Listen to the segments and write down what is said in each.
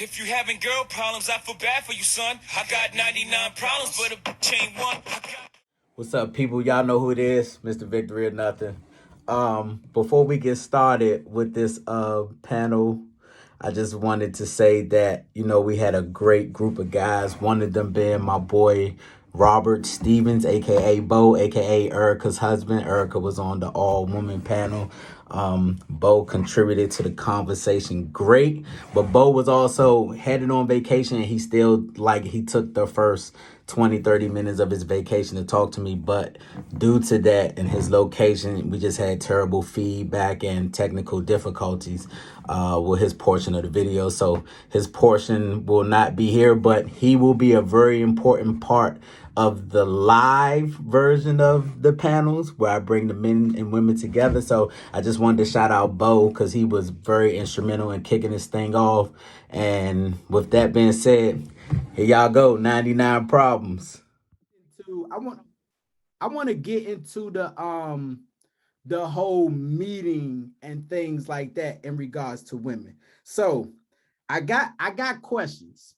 If you having girl problems, I feel bad for you, son. I got 99 problems, but a bitch ain't one. What's up, people? Y'all know who it is, Mr. Victory or Nothing. Before we get started with this panel, I just wanted to say that, we had a great group of guys, one of them being my boy Robert Stevens, aka Bo, aka Erica's husband. Erica was on the all-woman panel. Bo contributed to the conversation great, but Bo was also headed on vacation, and he took the first 20-30 minutes of his vacation to talk to me, but due to that and his location, we just had terrible feedback and technical difficulties with his portion of the video. So his portion will not be here, but he will be a very important part of the live version of the panels where I bring the men and women together. So I just wanted to shout out Bo because he was very instrumental in kicking this thing off. And with that being said, here y'all go, 99 problems. I want to get into the whole meeting and things like that in regards to women. So I got questions.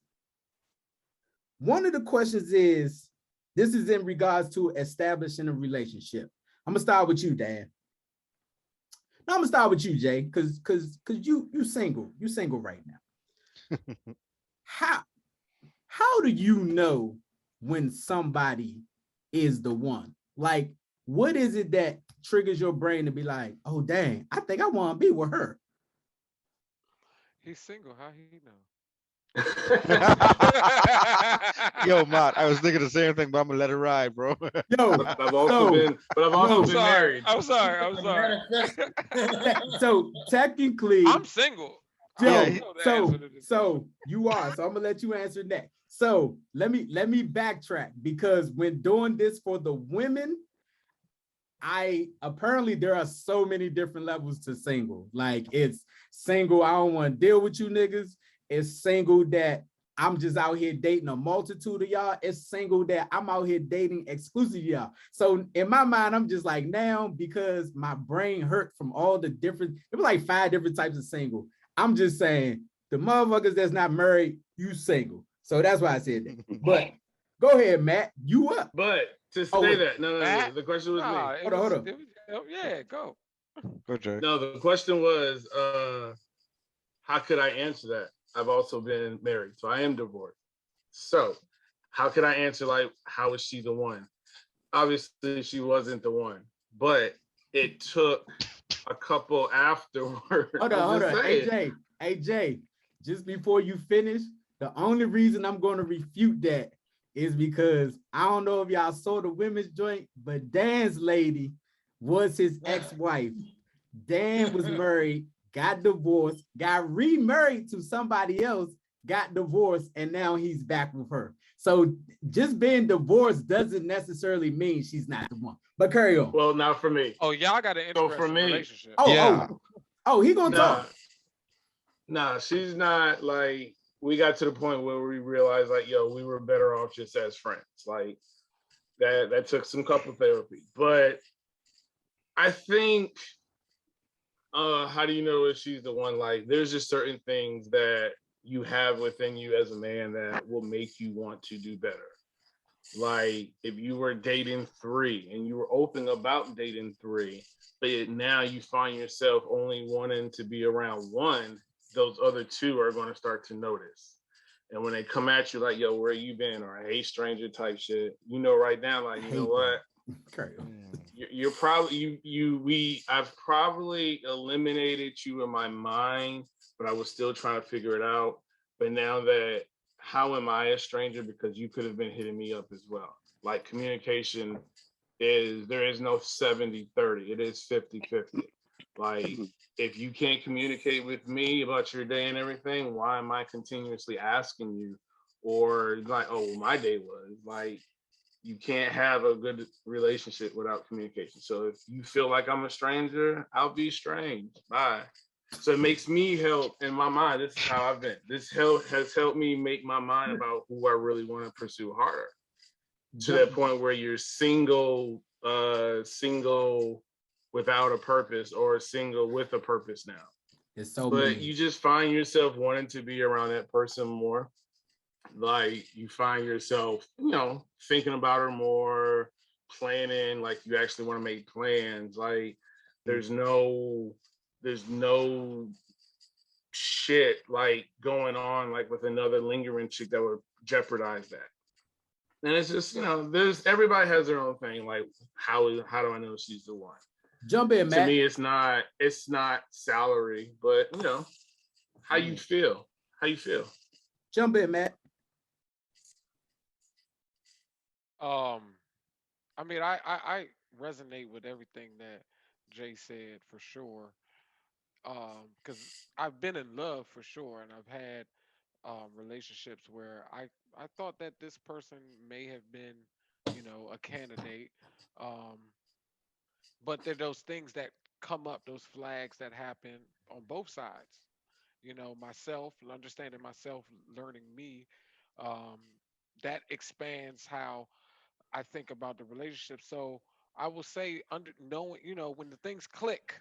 One of the questions is, this is in regards to establishing a relationship. I'm gonna start with you, Dan. No, I'm gonna start with you, Jay, because you single. You single right now. How do you know when somebody is the one? Like, what is it that triggers your brain to be like, oh dang, I think I want to be with her? He's single. How he know? Yo, Mott, I was thinking the same thing, but I'm gonna let it ride, bro. Yo, I've also been married. I'm sorry. So technically, I'm single. So you are. So I'm gonna let you answer next. So let me backtrack, because when doing this for the women, apparently there are so many different levels to single. Like, it's single, I don't want to deal with you niggas. It's single that I'm just out here dating a multitude of y'all. It's single that I'm out here dating exclusive y'all. So in my mind, I'm just like, now, because my brain hurt from all the different, it was like 5 different types of single. I'm just saying, the motherfuckers that's not married, you single. So that's why I said that. But go ahead, Matt, you up. But to say that, no, the question was me. Hold on. Yeah, go. Go, Jay. No, the question was, how could I answer that? I've also been married, so I am divorced. So how could I answer, like, how is she the one? Obviously, she wasn't the one, but it took a couple afterwards. Hold on. Hey, Jay, just before you finish, the only reason I'm going to refute that is because I don't know if y'all saw the women's joint, but Dan's lady was his ex-wife. Dan was married, got divorced, got remarried to somebody else, got divorced, and now he's back with her. So just being divorced doesn't necessarily mean she's not the one. But carry on. Well, not for me. Oh, y'all got an interesting relationship. He gonna talk. Nah, she's not. Like, we got to the point where we realized, like, yo, we were better off just as friends. Like, that took some couple therapy. But I think, how do you know if she's the one? Like, there's just certain things that you have within you as a man that will make you want to do better. Like, if you were dating 3 and you were open about dating 3, but now you find yourself only wanting to be around 1, those other 2 are going to start to notice. And when they come at you like, yo, where you been? Or hey, stranger type shit, right now, like, you know what? You're probably I've probably eliminated you in my mind, but I was still trying to figure it out. But now that, how am I a stranger? Because you could have been hitting me up as well. Like, communication there is no 70-30. It is 50-50. Like, if you can't communicate with me about your day and everything, why am I continuously asking you? Or like, oh, well, my day was like, you can't have a good relationship without communication. So if you feel like I'm a stranger, I'll be strange. Bye. So it makes me help in my mind. This is how I've been. This has helped me make my mind about who I really want to pursue harder. To that point where you're single without a purpose, or single with a purpose now. It's so but many. you just find yourself wanting to be around that person more. Like you find yourself, thinking about her more, planning, like you actually want to make plans. Like there's no shit like going on like with another lingering chick that would jeopardize that. And it's just, there's everybody has their own thing. Like how do I know she's the one? Jump in, To Matt. me, it's not salary, but how you feel. How you feel. Jump in, Matt. I mean, I resonate with everything that Jay said for sure. Because I've been in love for sure, and I've had relationships where I thought that this person may have been, a candidate. Um, but there are those things that come up, those flags that happen on both sides. Myself, understanding myself, learning me, um, that expands how I think about the relationship. So I will say, under knowing, when the things click,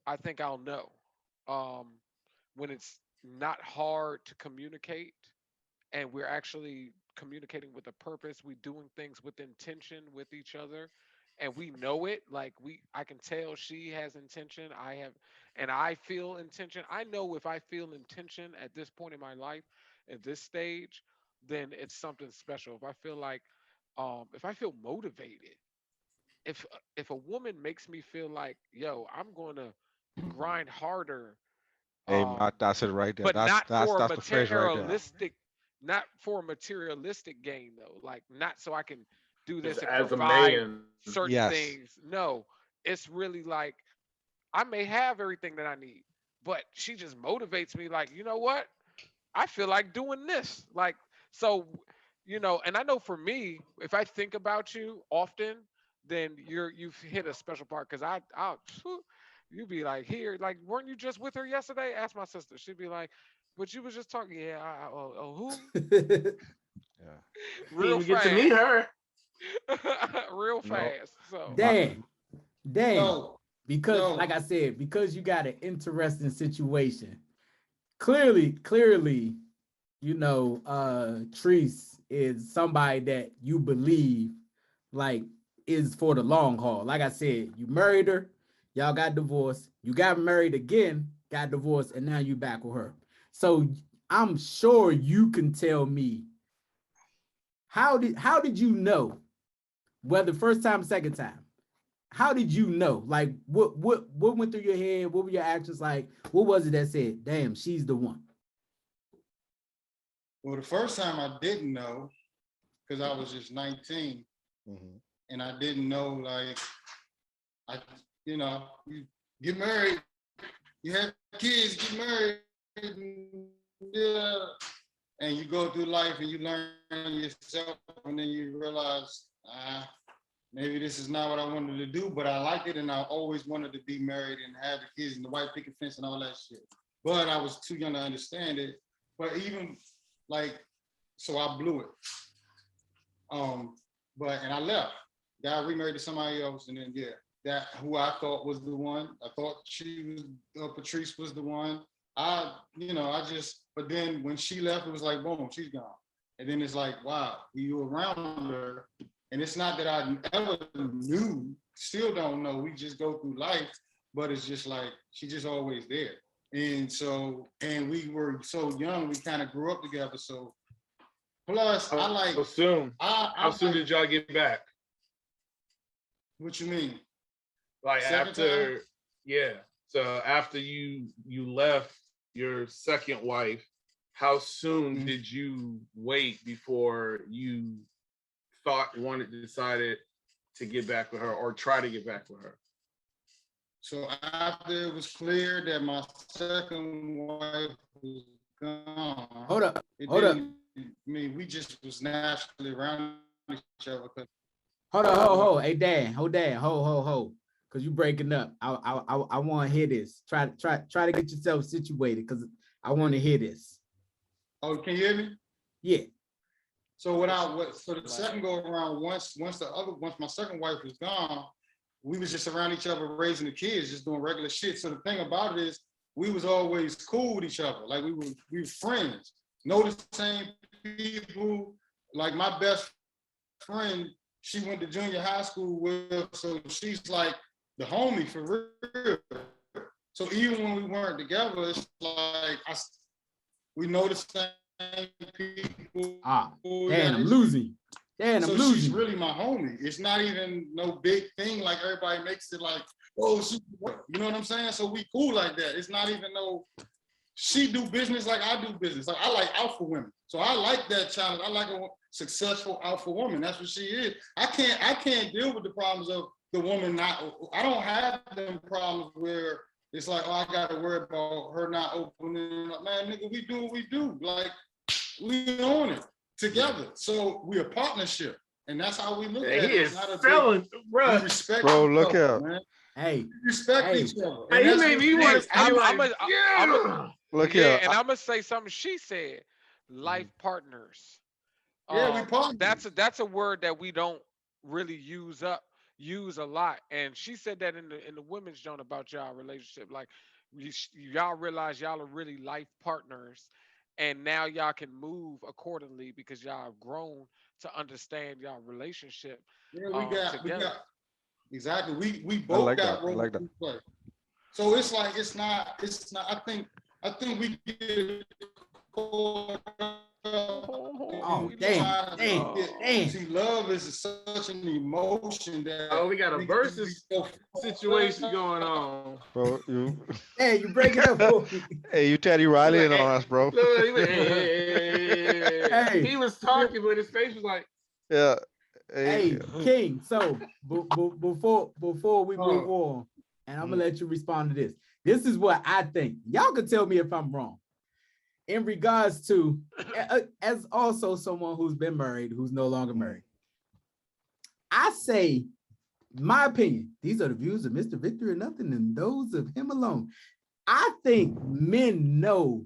I think I'll know. Um, when it's not hard to communicate, and we're actually communicating with a purpose, we doing things with intention with each other, and we know it. Like I can tell she has intention. I have, and I feel intention. I know if I feel intention at this point in my life, at this stage, then it's something special. If I feel like, if I feel motivated, if a woman makes me feel like, yo, I'm going to grind harder, Hey, um Matt, that's it right there. but That's not that's for a that's the phrase right there. materialistic, not for a materialistic gain though, like not so I can do Just this and as a provide man. certain Yes. things. No, it's really like I may have everything that I need, but she just motivates me, like, you know what, I feel like doing this, like, so, and I know for me, if I think about you often, then you've hit a special part, because I'll you be like, here, like, weren't you just with her yesterday? Ask my sister. She'd be like, but you was just talking. Yeah, who? Yeah. Real You get to meet fast. her. Real No. fast. So My, Dan, No, because no. like I said, because you got an interesting situation. Clearly, Treese is somebody that you believe like is for the long haul. Like I said, you married her, y'all got divorced, you got married again, got divorced, and now you back with her. So I'm sure you can tell me how did you know, whether first time, second time? How did you know? Like what went through your head? What were your actions like? What was it that said, damn, she's the one? Well, the first time I didn't know, because I was just 19, mhm. and I didn't know, like, you get married, you have kids, get married, yeah, and you go through life and you learn yourself, and then you realize, maybe this is not what I wanted to do, but I liked it, and I always wanted to be married and have the kids and the white picket fence and all that shit. But I was too young to understand it. But even like, so I blew it. And I left. Got remarried to somebody else, and then that who I thought was the one. I thought she was, Patrice was the one. But then when she left, it was like, boom, she's gone. And then it's like, wow, you were around her. And it's not that I ever knew, still don't know. We just go through life, but it's just like, she's just always there. And we were so young, we kind of grew up together. So plus How soon? How soon did y'all get back? What you mean? Like Second after time? Yeah. So after you left your second wife, how soon did you wait before you decided to get back with her or try to get back with her? So after it was clear that my second wife was gone. Hold up. I mean, we just was naturally around each other. Hold. Hey, Dan, hold. Cause you breaking up. I want to hear this. Try to get yourself situated, cause I want to hear this. Oh, can you hear me? Yeah. So the second go around, once my second wife was gone, we was just around each other raising the kids, just doing regular shit. So the thing about it is, we was always cool with each other. Like we were friends. Know the same people. Like my best friend, she went to junior high school with, so she's like the homie for real. So even when we weren't together, it's like we know the same people. Damn, I'm losing. Damn, I'm So losing. she's really my homie. It's not even no big thing like everybody makes it like, oh, you know what I'm saying? So we cool like that. It's not even no, she do business like I do business. Like I like alpha women. So I like that challenge. I like a successful alpha woman. That's what she is. I can't deal with the problems of the woman not, I don't have them problems where it's like, oh, I gotta worry about her not opening up. Man, nigga, we do what we do. Like, we own it together. So we a partnership. And that's how we look at it. He is It's not a selling, bro. we respect Bro, each look other, out. man. Hey, We respect Hey. each other. Hey, And you that's made what me it want is. to I'm- be I'm like, a- yeah. Look Yeah, here. and I'm gonna say something she said. Life partners. Yeah, we partners. That's a word that we don't really use a lot. And she said that in the women's joint about y'all relationship. Like y'all realize y'all are really life partners, and now y'all can move accordingly because y'all have grown to understand y'all relationship Yeah, we got together. exactly. We both like got that. I roles like that. to play. So it's like it's not. I think we get caught up oh, in damn, trying to damn, get- damn. See, love is such an emotion that Oh, we got a niggas versus be so situation going on. Bro, you Hey, you break it up for me. hey, you Teddy Riley on us, bro. Look, he, went, hey. Hey. He was talking, but his face was like, Yeah. Hey, King. So before we move Oh. on, and I'm gonna let you respond to this. This is what I think. Y'all can tell me if I'm wrong. In regards to, as also someone who's been married, who's no longer married, I say, my opinion. These are the views of Mr. Victor and nothing, and those of him alone. I think men know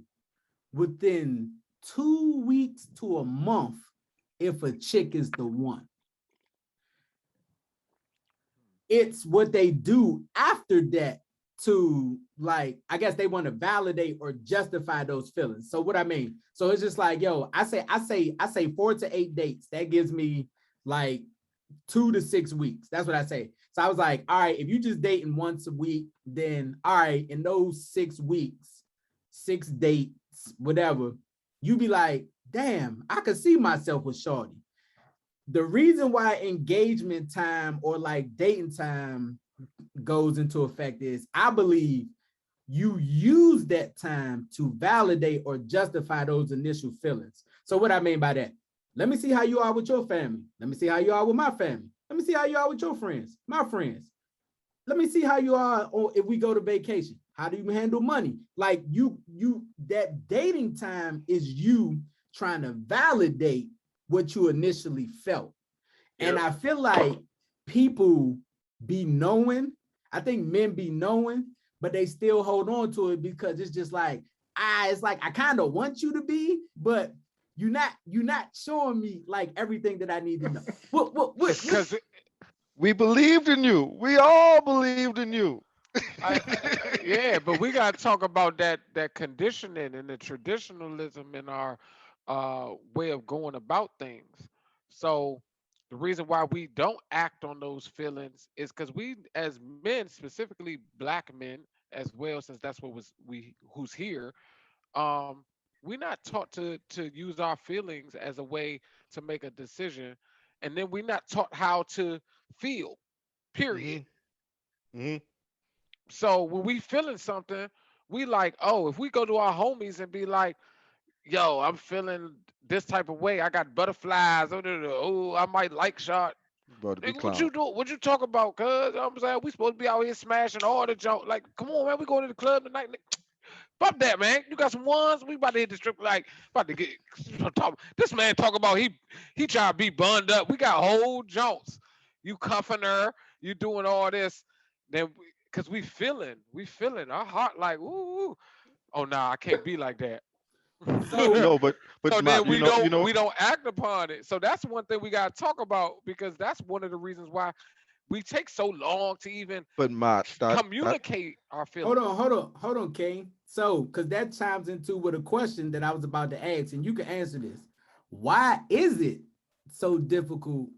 within 2 weeks to a month if a chick is the one. It's what they do after that to, like, I guess they want to validate or justify those feelings. So what I mean, so it's just like, yo, I say 4 to 8 dates. That gives me like 2 to 6 weeks. That's what I say. So I was like, all right, if you just dating once a week, then all right, in those 6 weeks, 6 dates, whatever, you be like, damn, I could see myself with shorty. The reason why engagement time or like dating time goes into effect is, I believe you use that time to validate or justify those initial feelings. So what I mean by that, let me see how you are with your family. Let me see how you are with my family. Let me see how you are with your friends, my friends. Let me see how you are if we go to vacation. How do you handle money? Like that dating time is you trying to validate what you initially felt. And I feel like people be knowing, I think men be knowing, but they still hold on to it because it's just like, it's like, I kind of want you to be, but you're not showing me like everything that I need to know. What? Because We believed in you. We all believed in you. yeah, but we gotta talk about that conditioning and the traditionalism in our way of going about things. So the reason why we don't act on those feelings is because we, as men, specifically black men, as well, since that's what who's here, we're not taught to use our feelings as a way to make a decision, and then we're not taught how to feel. Period. Mhm. So when we feeling something, we like, oh, if we go to our homies and be like, yo, I'm feeling this type of way. I got butterflies. Oh, I might like shot. About to be Nigga, what clown. you do? What you talk about? Cuz I'm saying we supposed to be out here smashing all the junk. Like, come on, man, we going to the club tonight. Fuck that, man. You got some ones. We about to hit the strip. Like, about to get. This man talk about he try to be bunned up. We got whole jonts. You cuffing her. You doing all this. Then, cause we feeling our heart like, ooh. Oh nah, I can't be like that. No, but So Matt, then we don't act upon it. So that's one thing we gotta talk about, because that's one of the reasons why we take so long to even But Matt, that communicate our feelings. Hold on, King. So, because that chimes into with a question that I was about to ask, and you can answer this. Why is it so difficult?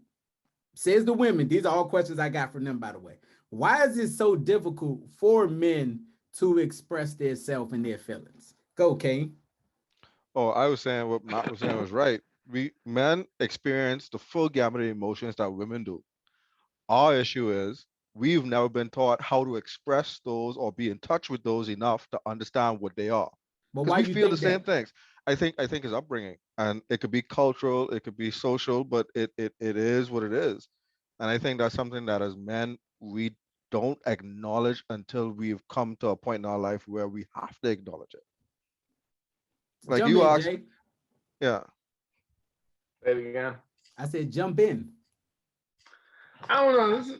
Says the women. These are all questions I got from them, by the way. Why is it so difficult for men to express their self and their feelings? Go, King. Oh, I was saying what Matt was saying was right. We men experience the full gamut of emotions that women do. Our issue is we've never been taught how to express those or be in touch with those enough to understand what they are. But Because why we you feel the think same that? things. I think it's upbringing, and it could be cultural, it could be social, but it is what it is. And I think that's something that as men we don't acknowledge until we've come to a point in our life where we have to acknowledge it. Like Jump you in, asked, Jay. yeah. Say it again. I said jump in. I don't know.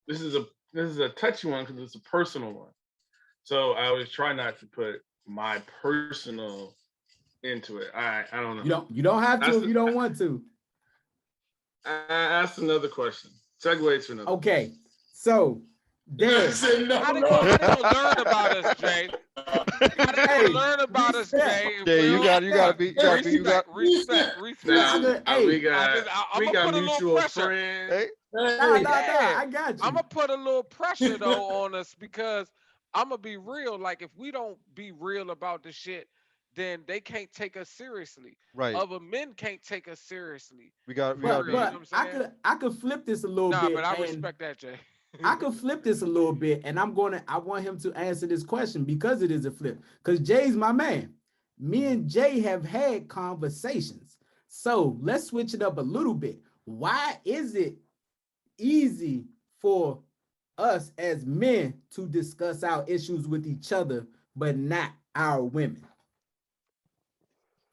This is a touchy one because it's a personal one. So I always try not to put my personal into it. I don't know. You don't have to That's if you don't want to. I asked another question. Segue to another. Okay. So I Dan, said, no, How they no. gonna learn about us, Jay? How they Hey, gonna learn about us, respect. Jay? if Yeah, we you don't- gotta be, respect. Nah, Listen, hey, we got I'ma put a little mutual pressure. friends. hey, nah, Yeah. I got you. I'm gonna put a little pressure though on us because I'm gonna be real. Like if we don't be real about the shit, then they can't take us seriously. right. Other men can't take us seriously. We gotta For real, be, you know But what I'm saying? I could flip this a little Nah, bit. but I and respect that, Jay. I could flip this a little bit, and I want him to answer this question because it is a flip. Because Jay's my man. Me and Jay have had conversations. So let's switch it up a little bit. Why is it easy for us as men to discuss our issues with each other, but not our women?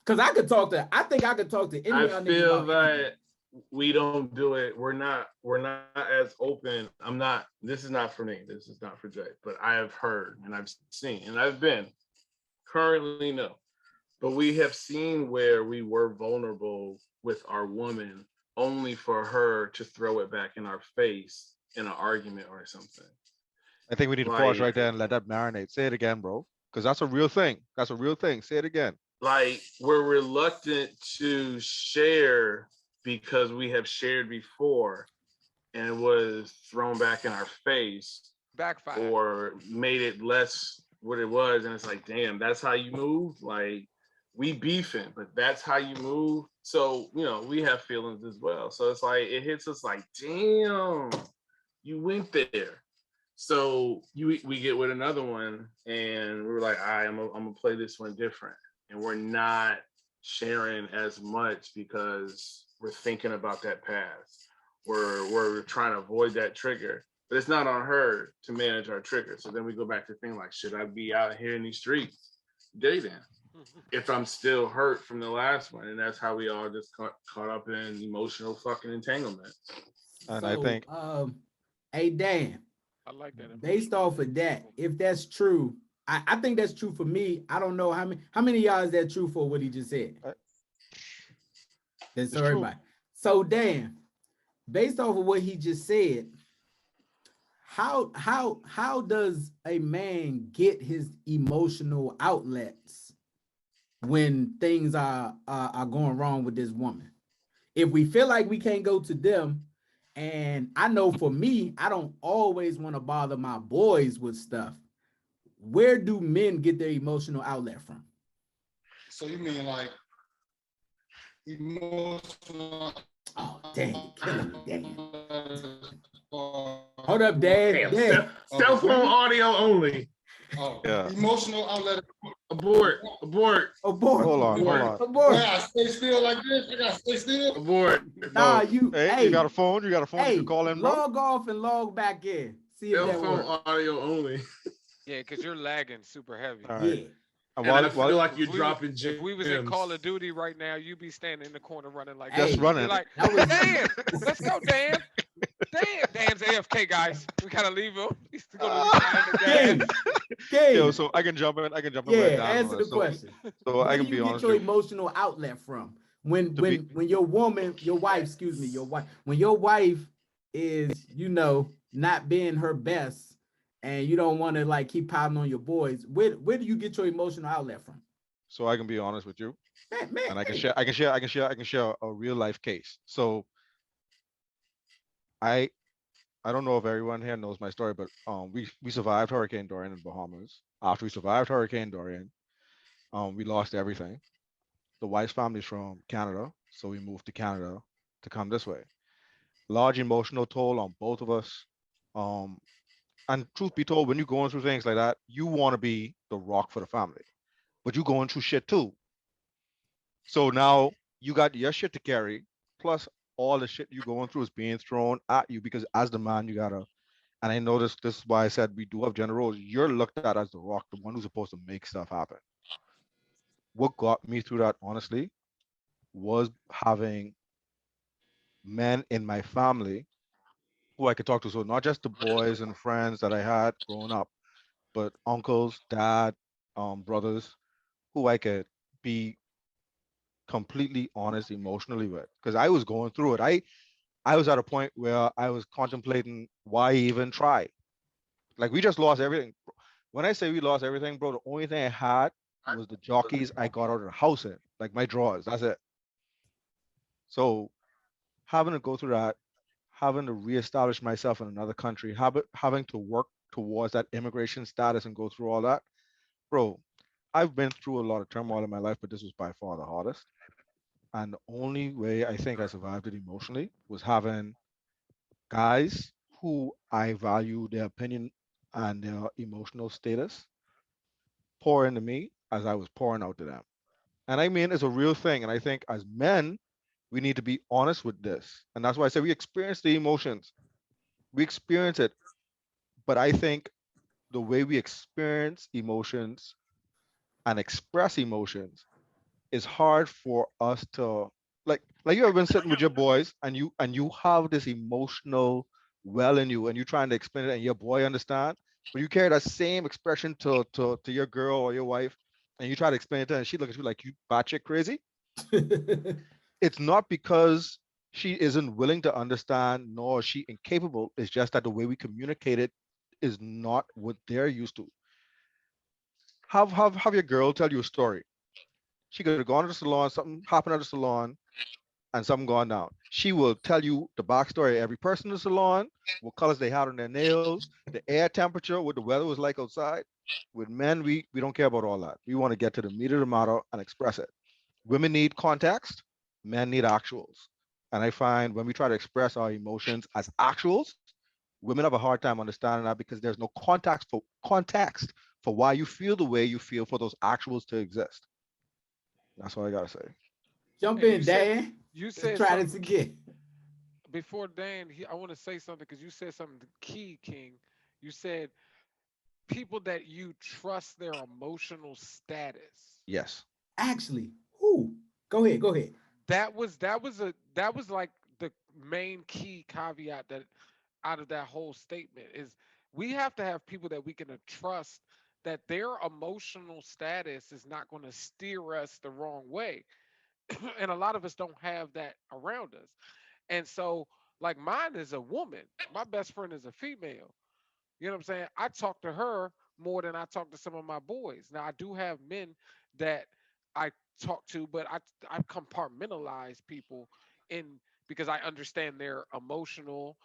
Because I think I could talk to any I of y'all niggas feel about anything. that we don't do it. We're not as open. This is not for me. This is not for Jay. But I have heard and I've seen and I've been currently no. But we have seen where we were vulnerable with our woman only for her to throw it back in our face in an argument or something. I think we need to pause right there and let that marinate. Say it again, bro. Because that's a real thing. That's a real thing. Say it again. Like we're reluctant to share because we have shared before and it was thrown back in our face Backfire. or made it less what it was. And it's like, damn, that's how you move. Like we beefing, but that's how you move. So, we have feelings as well. So it's like, it hits us like, damn, you went there. So we get with another one and we're like, all right, I'm gonna play this one different. And we're not sharing as much because we're thinking about that past. We're trying to avoid that trigger, but it's not on her to manage our trigger. So then we go back to things like, should I be out here in these streets dating if I'm still hurt from the last one? And that's how we all just caught up in emotional fucking entanglement. And I think, hey Dan, I like that. based off of that, if that's true, I think that's true for me. I don't know how many of y'all is that true for what he just said. That's It's everybody. So Dan, based off of what he just said, how does a man get his emotional outlets when things are going wrong with this woman? If we feel like we can't go to them, and I know for me, I don't always want to bother my boys with stuff. Where do men get their emotional outlet from? So you mean like emotional? Oh, dang, you're killing me, Dan. Hold up, Dan. Damn, cell phone audio only. Oh, Yeah. emotional outlet. Abort. Abort. hold on. Abort. Yeah, I stay still like this. I gotta stay still. Abort. Nah, Hey, you got a phone? You Hey, can call in, bro? log off and log back in. See if Cell that phone works. audio only. Yeah, because you're lagging super heavy. All right. Yeah. And And I while, feel like you're If we- dropping If we was in gems. Call of Duty right now, you'd be standing in the corner running like Just this. You'd be running. Like, That was- Dan, let's go, Dan. Dan's AFK, guys. We gotta leave him. He's gonna be behind the King, gas. King. yo, so I can jump in. I can jump in. Yeah, right down on answer the it. question. So Where I do can be you get honest your with you. emotional outlet from? When To be- when your wife is, not being her best, and you don't want to like keep piling on your boys. Where do you get your emotional outlet from? So I can be honest with you, Man, and I can hey. share, I can share a real life case. So I I don't know if everyone here knows my story, but we survived Hurricane Dorian in Bahamas. After we survived Hurricane Dorian, we lost everything. The wife's family's from Canada, so we moved to Canada to come this way. Large emotional toll on both of us. Um, and truth be told, when you're going through things like that, you want to be the rock for the family, but you're going through shit too. So now you got your shit to carry, plus all the shit you're going through is being thrown at you because as the man, you gotta. And I know this is why I said we do have gender roles. You're looked at as the rock, the one who's supposed to make stuff happen. What got me through that, honestly, was having men in my family who I could talk to. So not just the boys and friends that I had growing up, but uncles, dad, brothers, who I could be completely honest emotionally with. Because I was going through it. I was at a point where I was contemplating why even try. Like we just lost everything. When I say we lost everything, bro, the only thing I had was the jockeys I got out of the house in, like my drawers. That's it. So having to go through that, having to reestablish myself in another country, having to work towards that immigration status and go through all that, bro. I've been through a lot of turmoil in my life, but this was by far the hardest. And the only way I think I survived it emotionally was having guys who I value their opinion and their emotional status pour into me as I was pouring out to them. And I mean, it's a real thing. And I think as men, we need to be honest with this. And that's why I say we experience the emotions, we experience it. But I think the way we experience emotions and express emotions is hard for us to like you ever been sitting with your boys and you have this emotional well in you and you're trying to explain it and your boy understand, but you carry that same expression to your girl or your wife and you try to explain it to her and she looks at you like you batshit crazy. It's not because she isn't willing to understand nor is she incapable. It's just that the way we communicate it is not what they're used to. Have your girl tell you a story. She could have gone to the salon, something happened at the salon, and something gone down. She will tell you the backstory of every person in the salon, what colors they had on their nails, the air temperature, what the weather was like outside. With men, we don't care about all that. We want to get to the meat of the matter and express it. Women need context, men need actuals. And I find when we try to express our emotions as actuals, women have a hard time understanding that because there's no context for why you feel the way you feel for those actuals to exist. That's all I gotta say. Jump And in, Dan. you Let's said try this something again. before Dan. I want to say something because you said something key, King. You said people that you trust their emotional status. Yes. Actually, who? Go ahead. Go ahead. That was like the main key caveat that out of that whole statement is we have to have people that we can trust that their emotional status is not going to steer us the wrong way. And a lot of us don't have that around us. And so, like, mine is a woman. My best friend is a female. You know what I'm saying? I talk to her more than I talk to some of my boys. Now, I do have men that I talk to, but I compartmentalize people in because I understand their emotional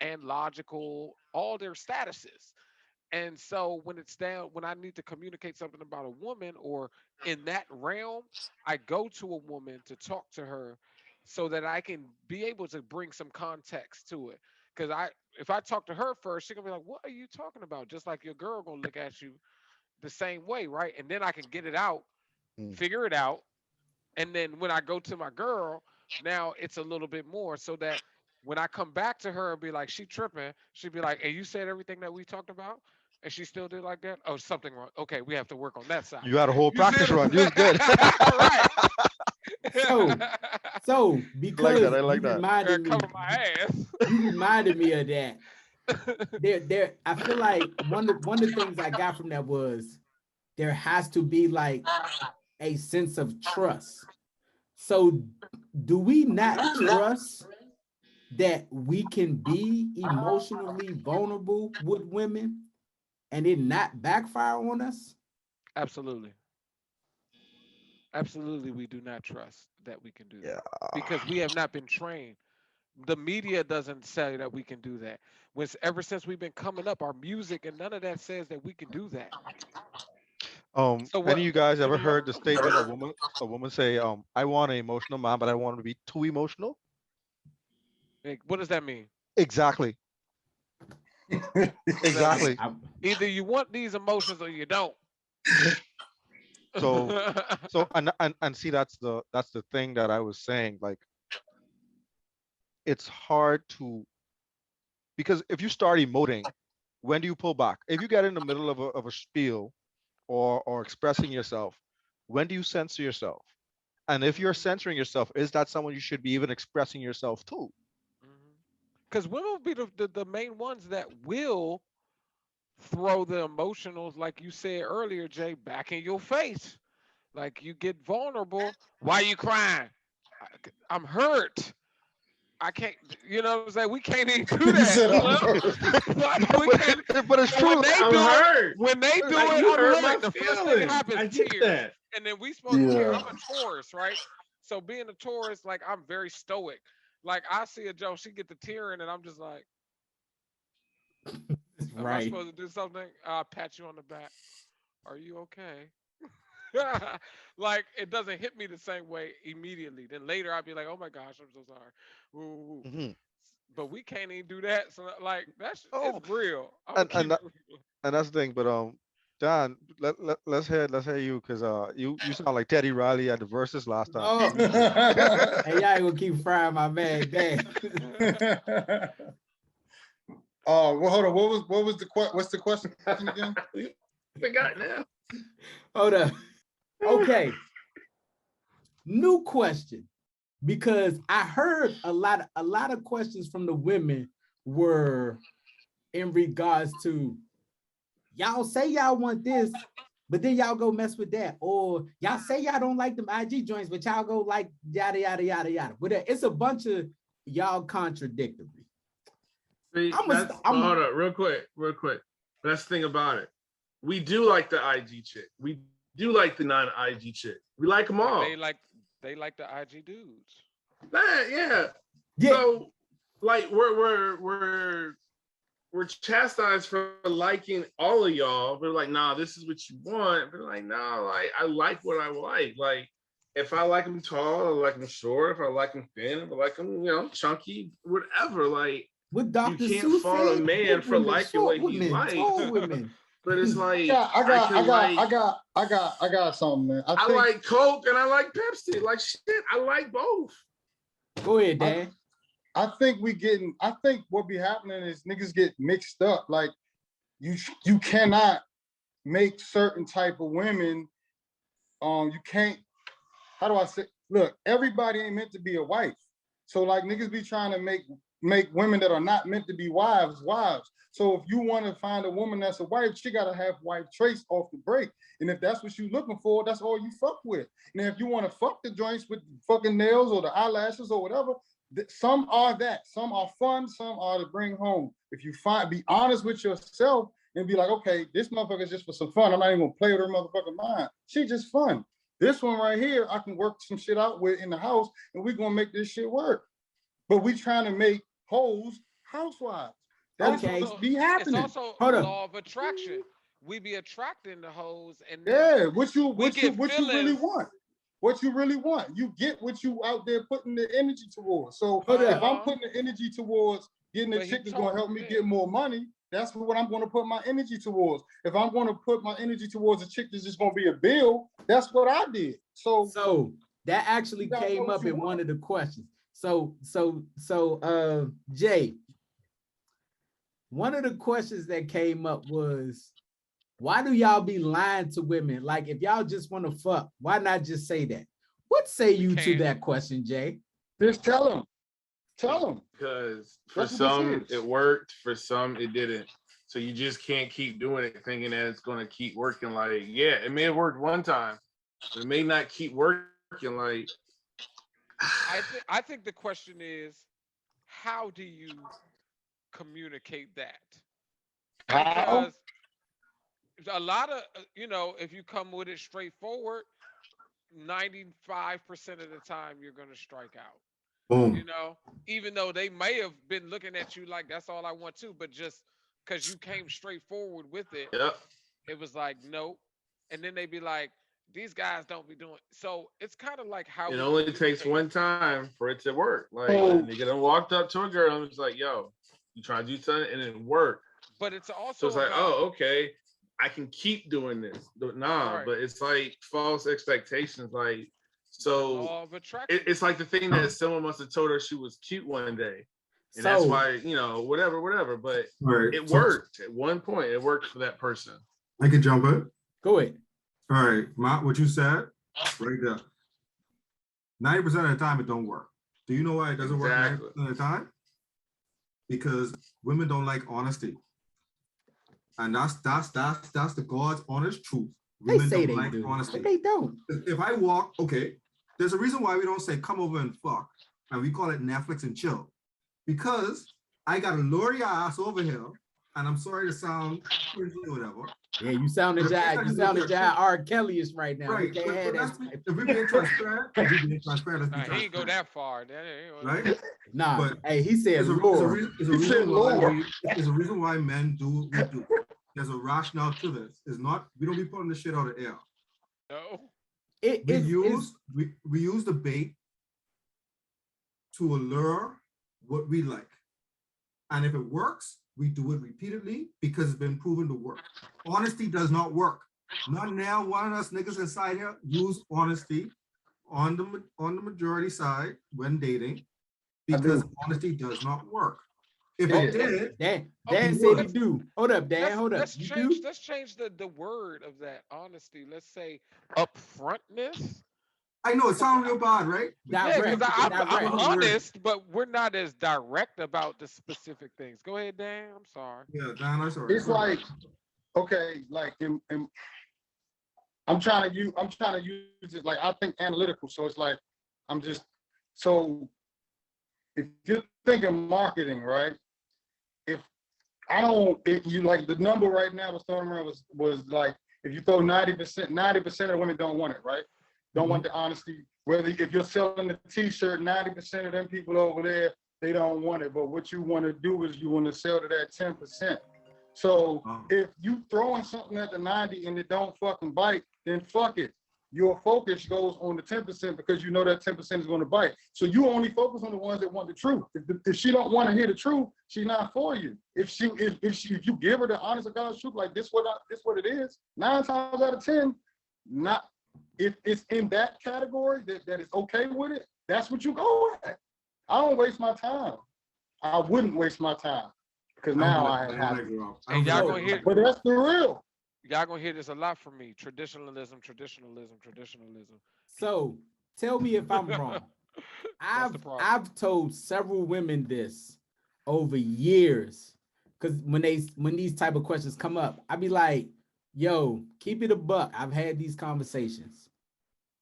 and logical, all their statuses. And so when it's down, when I need to communicate something about a woman or in that realm, I go to a woman to talk to her so that I can be able to bring some context to it. Because if I talk to her first, she's gonna be like, "What are you talking about?" Just like your girl gonna look at you the same way, right? And then I can get it out, Mm. figure it out, and then when I go to my girl, now it's a little bit more so that when I come back to her and be like, she tripping, she'd be like, "And you said everything that we talked about?" And she still did like that. Oh, something wrong. Okay, we have to work on that side. You had a whole You see practice what I'm run. You was good. saying? Right. So, so I like that. because I you like that. reminded me, Cover my ass. you reminded me of that. There. I feel like one of the things I got from that was there has to be like a sense of trust. So, do we not trust that we can be emotionally vulnerable with women and it not backfire on us? Absolutely. Absolutely, we do not trust that we can do Yeah. that because we have not been trained. The media doesn't say that we can do that. Ever since we've been coming up, our music and none of that says that we can do that. So Any what? of you guys ever heard the statement a woman say, I want an emotional man, but I want him to be too emotional? Like, what does that mean? Exactly. What does that mean? Exactly. Either you want these emotions or you don't. So and see that's the thing that I was saying. Like it's hard to because if you start emoting, when do you pull back? If you get in the middle of a spiel or expressing yourself, when do you censor yourself? And if you're censoring yourself, is that someone you should be even expressing yourself to? Because women will be the main ones that will throw the emotionals, like you said earlier, Jay, back in your face. Like you get vulnerable. Why you crying? I'm hurt. I can't, you know what I'm saying? We can't even do He that. said, You "I'm know? hurt." We can't. But it's So when true. they I'm do it, hurt. when they do Like it, you I'm hurt my hurt. The first thing that feelings. happens I is get tears. that. And then we supposed to care. Yeah. I'm a Taurus, right? So being a Taurus, like I'm very stoic. Like I see a Joe, she get the tearing, and I'm just like, am I Right. supposed to do something? I'll pat you on the back. Are you okay? Like it doesn't hit me the same way immediately. Then later I'll be like, oh my gosh, I'm so sorry. Woo, woo, woo. Mhm. But we can't even do that. So like that's it's Oh, real. I'm gonna and keep it real. that's the thing. But John, let's hear you because you sound like Teddy Riley at the verses last time. Oh, hey, y'all ain't gonna keep frying my man. Dang. Oh, well, hold on. What's the question again? Forgot now. Hold up. Okay. New question. Because I heard a lot of questions from the women were in regards to y'all say y'all want this, but then y'all go mess with that. Or y'all say y'all don't like them IG joints, but y'all go like yada yada yada yada. But it's a bunch of y'all contradictory. See, I'm hold up, real quick. That's the thing about it. We do like the IG chick. We do like the non-IG chick. We like them all. They like the IG dudes. Yeah. Yeah. So, like, we're chastised for liking all of y'all. We're like, nah, this is what you want. But like, nah, like I like what I like. Like, if I like them tall, I like them short. If I like them thin, if I like them, chunky, whatever. Like, what Dr. you can't Seuss fault a said, man for women, liking short what he women, likes. tall women. But it's like I got something, man. I like Coke and I like Pepsi. Like shit, I like both. Go ahead, Dan. I think what be happening is niggas get mixed up. Like you cannot make certain type of women. You can't. How do I say? Look, everybody ain't meant to be a wife. So like niggas be trying to make women that are not meant to be wives. So if you want to find a woman that's a wife, she gotta have wife traits off the break. And if that's what you looking for, that's all you fuck with. And if you want to fuck the joints with fucking nails or the eyelashes or whatever, some are that. Some are fun. Some are to bring home. If you be honest with yourself and be like, okay, this motherfucker is just for some fun. I'm not even gonna play with her motherfucking mind. She just fun. This one right here, I can work some shit out with in the house, and we're gonna make this shit work. But we trying to make hoes housewives. That's Okay. what's be happening. It's also Hold up. law of attraction. We be attracting the hoes, and Yeah, what you really feelings. want. What you really want. You get what you out there putting the energy towards. So Hold up. if I'm putting the energy towards getting a chick that's gonna help me get more money, that's what I'm gonna put my energy towards. If I'm gonna put my energy towards a chick that's just gonna be a bill, that's what I did. So that actually you gotta know came what up you in one want. of the questions. Jay, one of the questions that came up was, why do y'all be lying to women? Like, if y'all just want to fuck, why not just say that? What say you to that question, Jay? Just tell them. Tell them. Because for That's what some this is. it worked, for some it didn't. So you just can't keep doing it thinking that it's gonna keep working. Like, yeah, it may have worked one time, but it may not keep working. Like, I think the question is, how do you communicate that? How? Because a lot of if you come with it straightforward, 95% of the time you're going to strike out. Boom. Even though they may have been looking at you like that's all I want to, but just because you came straight forward with it, Yep. it was like nope. And then they be like, these guys don't be doing. So it's kind of like how It we only takes communicate. one time for it to work. Like Oh. a nigga done walked up to a girl and was like, "Yo, you trying to do something?" And it worked. But it's So also it's like, about, "Oh, okay, I can keep doing this." Nah, Right. but it's like false expectations. Like, the so law of attraction. it's like the thing that someone must have told her she was cute one day, and that's So why whatever. But All right. it so worked at one point. It worked for that person. I can jump it. go ahead. All right, what you said right there. 90% of the time, it don't work. Do you know why it doesn't work Exactly. 90% of the time? Because women don't like honesty, and that's the God's honest truth. They Women say don't they like do, honesty. but they don't. If I walk, okay, there's a reason why we don't say come over and fuck, and we call it Netflix and chill, because I got to lure your ass over here, and I'm sorry to sound crazy or whatever. Yeah, you sounded R. Kelly-ish right now. Right, You can't have but that. if we're being transparent, let's be Nah, he ain't go transparent, that far. right? Nah, But hey, he said There's a Lord. reason why men do what we do. There's a rationale to this. It's not, we don't be putting this shit out of air. No. We use the bait to allure what we like. And if it works, we do it repeatedly because it's been proven to work. Honesty does not work. Not now. One of us niggas inside here use honesty on the majority side when dating because honesty does not work. If it did, Dan Okay, said he do. Hold up, Dan. Hold up. Let's You change. do? Let's change the word of that honesty. Let's say upfrontness. I know it sounds real bad, right? Yeah, because I'm Direct. honest, but we're not as direct about the specific things. Go ahead, Dan. I'm sorry. Yeah, Dan, I'm sorry. It's like, okay, like I'm trying to use it like I think analytical. So it's like so if you're thinking marketing, right? If you like the number right now was thrown around was like if you throw 90% of women don't want it, right? Don't want the honesty. Whether if you're selling the t-shirt, 90% of them people over there, they don't want it. But what you want to do is you want to sell to that 10%. So if you throwing something at the 90 and it don't fucking bite, then fuck it. Your focus goes on the 10% because you know that 10% is going to bite. So you only focus on the ones that want the truth. If she don't want to hear the truth, she's not for you. If you give her the honest to God's truth, like this what it is, 9 times out of 10, not if it's in that category that is okay with it, that's what you go at. I don't waste my time. I wouldn't waste my time because now I have it. And y'all gonna hear, But that's the real. y'all gonna hear this a lot from me. Traditionalism. So tell me if I'm wrong. That's the problem. I've told several women this over years. Cause when these type of questions come up, I be like, yo, keep it a buck. I've had these conversations.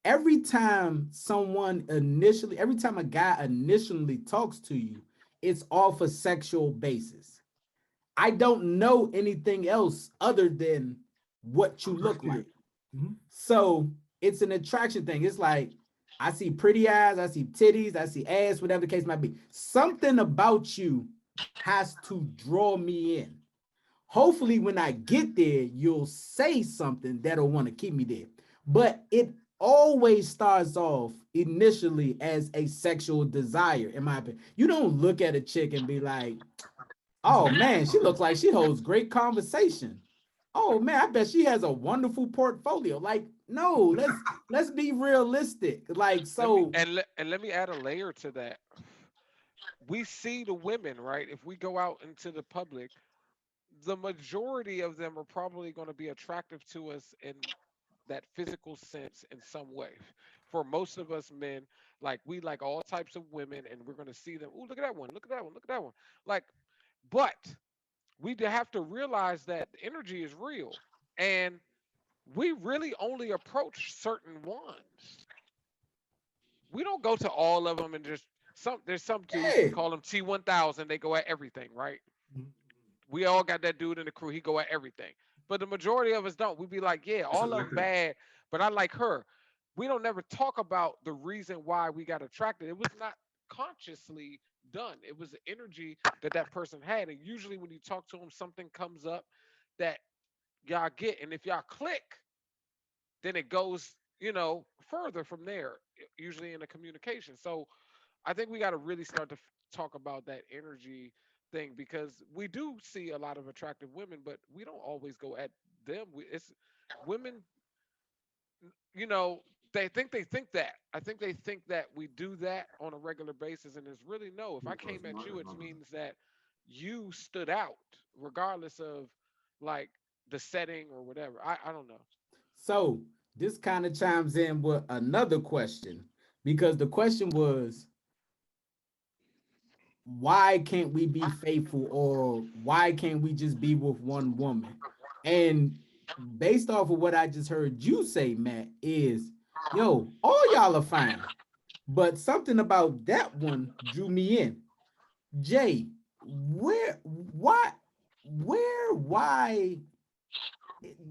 Every time a guy initially talks to you, it's off a sexual basis. I don't know anything else other than what you look like. So it's an attraction thing. It's like, I see pretty eyes, I see titties, I see ass, whatever the case might be. Something about you has to draw me in. Hopefully when I get there, you'll say something that'll want to keep me there. But it always starts off initially as a sexual desire, in my opinion. You don't look at a chick and be like, oh man, she looks like she holds great conversation. Oh man, I bet she has a wonderful portfolio. Like, no, let's be realistic. Like, so let me add a layer to that. We see the women, right? If we go out into the public, the majority of them are probably going to be attractive to us in that physical sense in some way. For most of us men, like we like all types of women, and we're going to see them. Oh, look at that one! Look at that one! Look at that one! Like, but we have to realize that energy is real, and we really only approach certain ones. We don't go to all of them and just There's some dudes, we Yeah. call them T1000, they go at everything, right? Mhm. We all got that dude in the crew, he go at everything. But the majority of us don't. We be like, yeah, all of them Selective. bad, but I like her. We don't never talk about the reason why we got attracted. It was not consciously done. It was the energy that that person had. And usually when you talk to them, something comes up that y'all get. And if y'all click, then it goes, further from there, usually in the communication. So I think we got to really start to talk about that energy thing, because we do see a lot of attractive women, but we don't always go at them. It's women, you know, they think that. I think they think that we do that on a regular basis, and it's really no. If I came at you, it means that you stood out, regardless of like the setting or whatever. I don't know. So this kind of chimes in with another question, because the question was, why can't we be faithful, or why can't we just be with one woman? And based off of what I just heard you say, Matt, is yo, all y'all are fine. But something about that one drew me in. Jay, why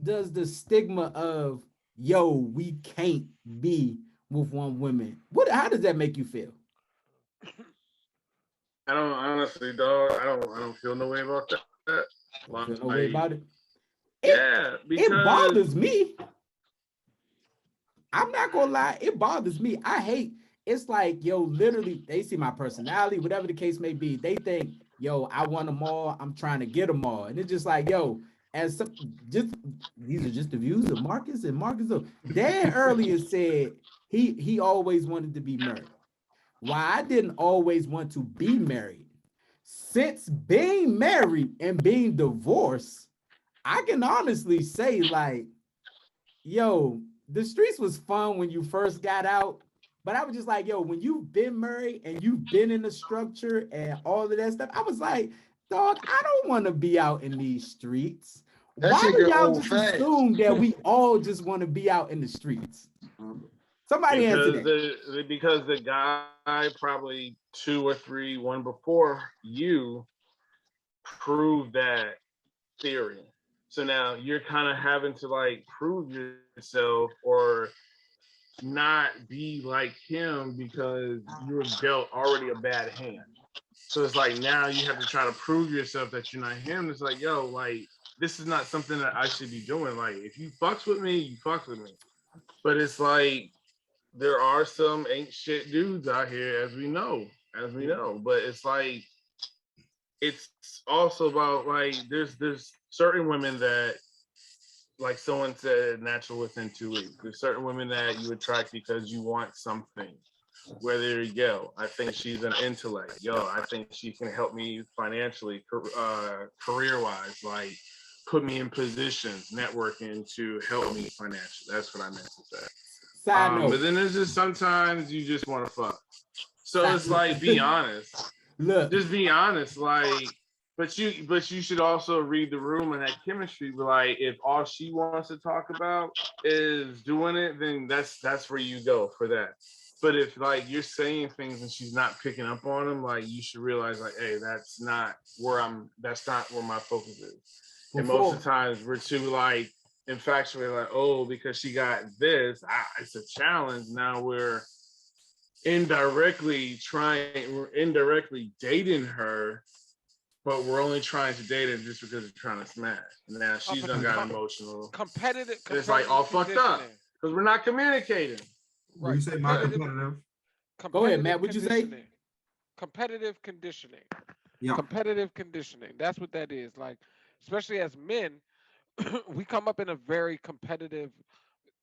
does the stigma of yo, we can't be with one woman? How does that make you feel? I don't honestly, dog. I don't feel no way about that. Don't feel no way Like, about it. yeah, It because bothers me. I'm not gonna lie, it bothers me. I hate it's like, yo, literally, they see my personality, whatever the case may be. They think, yo, I want them all, I'm trying to get them all. And it's just like, yo, as some just these are just the views of Marcus and Marcus. Dan earlier said he always wanted to be married. Why I didn't always want to be married. Since being married and being divorced, I can honestly say, like, yo, the streets was fun when you first got out. But I was just like, yo, when you've been married and you've been in the structure and all of that stuff, I was like, dog, I don't want to be out in these streets. That Why shit do get y'all old just fast. assume that we all just want to be out in the streets? Somebody answer because that. the guy probably two or three one before you proved that theory. So now you're kind of having to like prove yourself or not be like him because you were dealt already a bad hand. So it's like now you have to try to prove yourself that you're not him. It's like, yo, like this is not something that I should be doing. Like if you fucks with me, you fucks with me. But it's like there are some ain't shit dudes out here, as we know. But it's like it's also about like there's certain women that like someone said natural within 2 weeks. There's certain women that you attract because you want something. Whether yo, I think she's an intellect. Yo, I think she can help me financially, career wise, like put me in positions, networking to help me financially. That's what I meant to say. Side But note. then there's just sometimes you just want to fuck. So Side it's like be honest. Look, Just be honest. Like, but you should also read the room and that chemistry. Like, if all she wants to talk about is doing it, then that's where you go for that. But if like you're saying things and she's not picking up on them, like you should realize like, hey, that's not where I'm. That's not where my focus is. And most of the times we're too like infatuated, like, oh, because she got this, it's a challenge. Now we're we're indirectly dating her, but we're only trying to date her just because we're trying to smash. Now she's But done got emotional. competitive, It's like all fucked up because we're not communicating. When you say not competitive, go ahead, Matt. What'd you say? Competitive conditioning. yeah. Competitive conditioning. That's what that is. Like, especially as men, we come up in a very competitive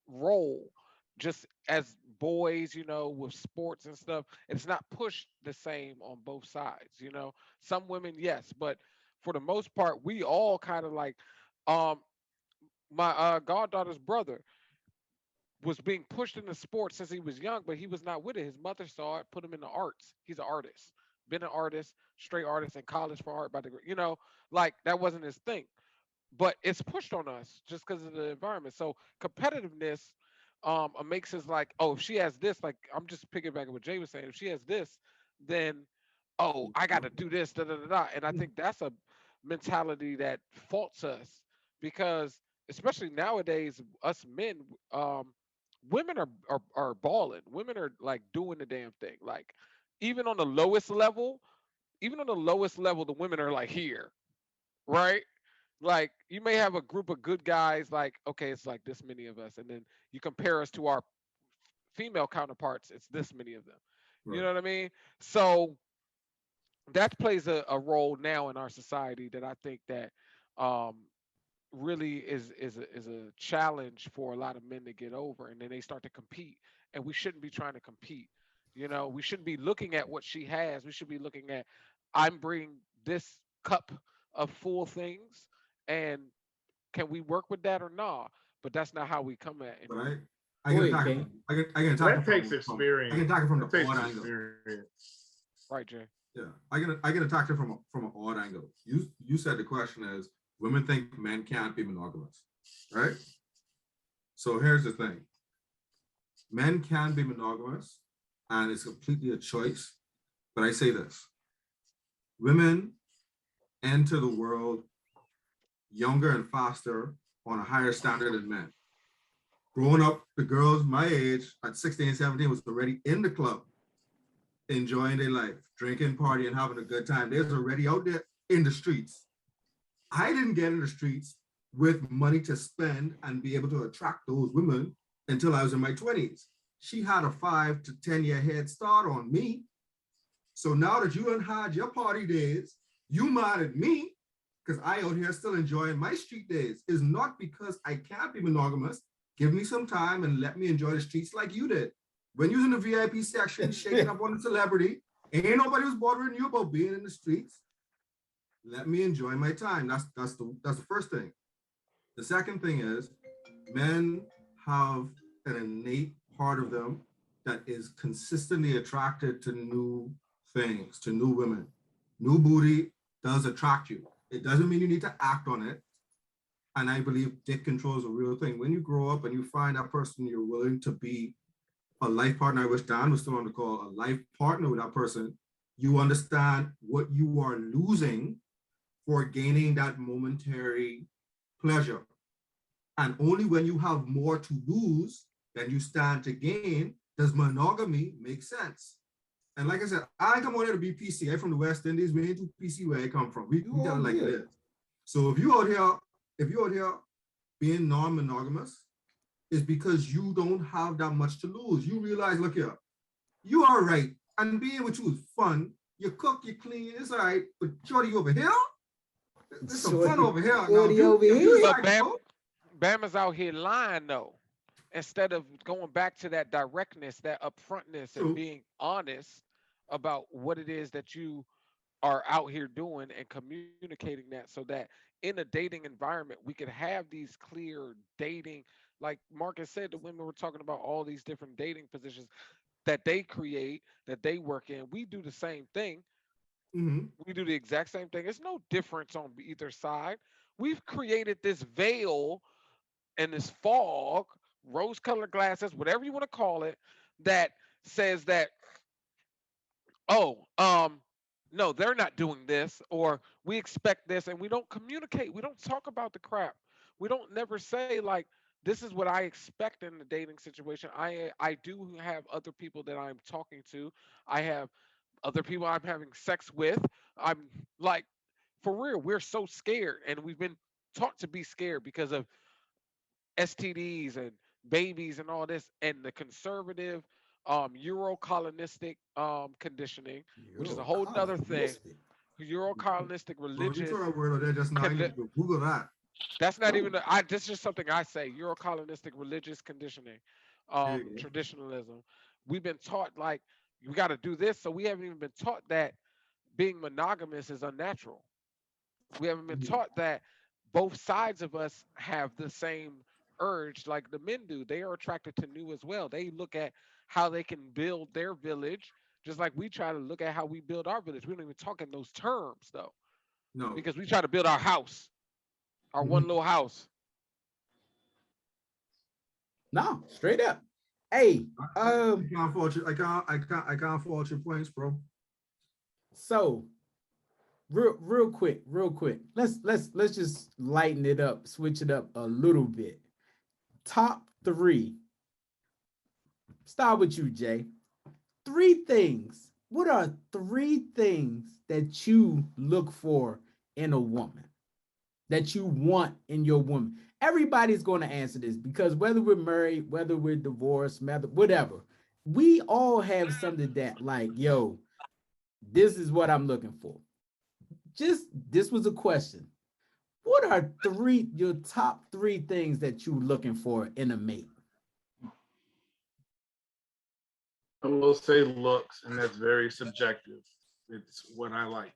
role just as boys, with sports and stuff. It's not pushed the same on both sides. Some women, yes, but for the most part, we all kind of like, um, my goddaughter's brother was being pushed into sports since he was young, but he was not with it. His mother saw it, put him in the arts. He's an artist, been an artist, straight artist in college for art by degree. Like that wasn't his thing, but it's pushed on us just because of the environment. So competitiveness makes us like, oh, if she has this, like I'm just piggybacking what Jay was saying. If she has this, then, oh, I got to do this, da da da da. And I think that's a mentality that faults us because, especially nowadays, us men, women are balling. Women are like doing the damn thing. Like even on the lowest level, even on the lowest level, the women are like here, right? Like you may have a group of good guys, like okay, it's like this many of us, and then you compare us to our female counterparts, it's this many of them. You Right. know what I mean? So that plays a role now in our society that I think that um, really is a challenge for a lot of men to get over, and then they start to compete, and we shouldn't be trying to compete. You know, we shouldn't be looking at what she has. We should be looking at I'm bringing this cup of full things, and can we work with that or not? But that's not how we come at But anymore. I Go can ahead, attack it. King. I can attack That it takes I can experience. attack it from That the takes odd angle. experience. Right, Jay? Yeah, I can attack it from an odd angle. You said the question is women think men can't be monogamous, right? So here's the thing: men can be monogamous, and it's completely a choice. But I say this: women enter the world younger and faster on a higher standard than men. Growing up, the girls my age at 16, 17 was already in the club, enjoying their life, drinking, partying, having a good time. They was already out there in the streets. I didn't get in the streets with money to spend and be able to attract those women until I was in my 20s. She had a 5 to 10 year head start on me. So now that you done had your party days, you mad at me because I out here still enjoying my street days. Is not because I can't be monogamous. Give me some time and let me enjoy the streets like you did. When you was in the VIP section, shaking up on the celebrity, ain't nobody was bothering you about being in the streets. Let me enjoy my time. That's the first thing. The second thing is men have an innate part of them that is consistently attracted to new things, to new women. New booty does attract you. It doesn't mean you need to act on it. And I believe dick control is a real thing. When you grow up and you find that person you're willing to be a life partner, I wish Dan was still on the call, a life partner with that person, you understand what you are losing for gaining that momentary pleasure. And only when you have more to lose than you stand to gain does monogamy make sense. And like I said, I come out here to be PC. I'm from the West Indies. We ain't too PC where I come from. We tell it like it is. So if you out here being non-monogamous, is because you don't have that much to lose. You realize, look here, you are right. And being with you is fun. You cook, you clean, it's all right. But shorty over here, there's some fun over here. Now, But Bam is out here lying though. Instead of going back to that directness, that upfrontness, and being honest about what it is that you are out here doing and communicating that so that in a dating environment we could have these clear dating, like Marcus said, the women were talking about all these different dating positions that they create, that they work in. We do the same thing. We do the exact same thing. It's no difference on either side. We've created this veil and this fog, rose colored glasses, whatever you want to call it, that says that, oh, no, they're not doing this, or we expect this, and we don't communicate. We don't talk about the crap. We don't never say like, this is what I expect in the dating situation. I do have other people that I'm talking to. I have other people I'm having sex with. I'm like, for real, we're so scared, and we've been taught to be scared because of STDs and babies and all this, and the conservative Euro-colonistic conditioning, which is a whole other thing. Euro-colonistic religious. Google that. That's not even. This is just something I say. Euro-colonistic religious conditioning, traditionalism. We've been taught like you got to do this, so we haven't even been taught that being monogamous is unnatural. We haven't been taught that both sides of us have the same urge like the men do. They are attracted to new as well. They look at how they can build their village just like we try to look at how we build our village. We don't even talk in those terms though. No. Because we try to build our house, our one little house. No, straight up. Hey, I can't fault you. I can't fault your points, bro. So real quick. Let's just lighten it up, switch it up a little bit. Top three. Start with you, Jay. Three things. What are three things that you look for in a woman, that you want in your woman? Everybody's going to answer this because whether we're married, whether we're divorced, whatever, we all have something that, like, yo, this is what I'm looking for. Just this was a question. What are your top three things that you're looking for in a mate? I will say looks, and that's very subjective. It's what I like.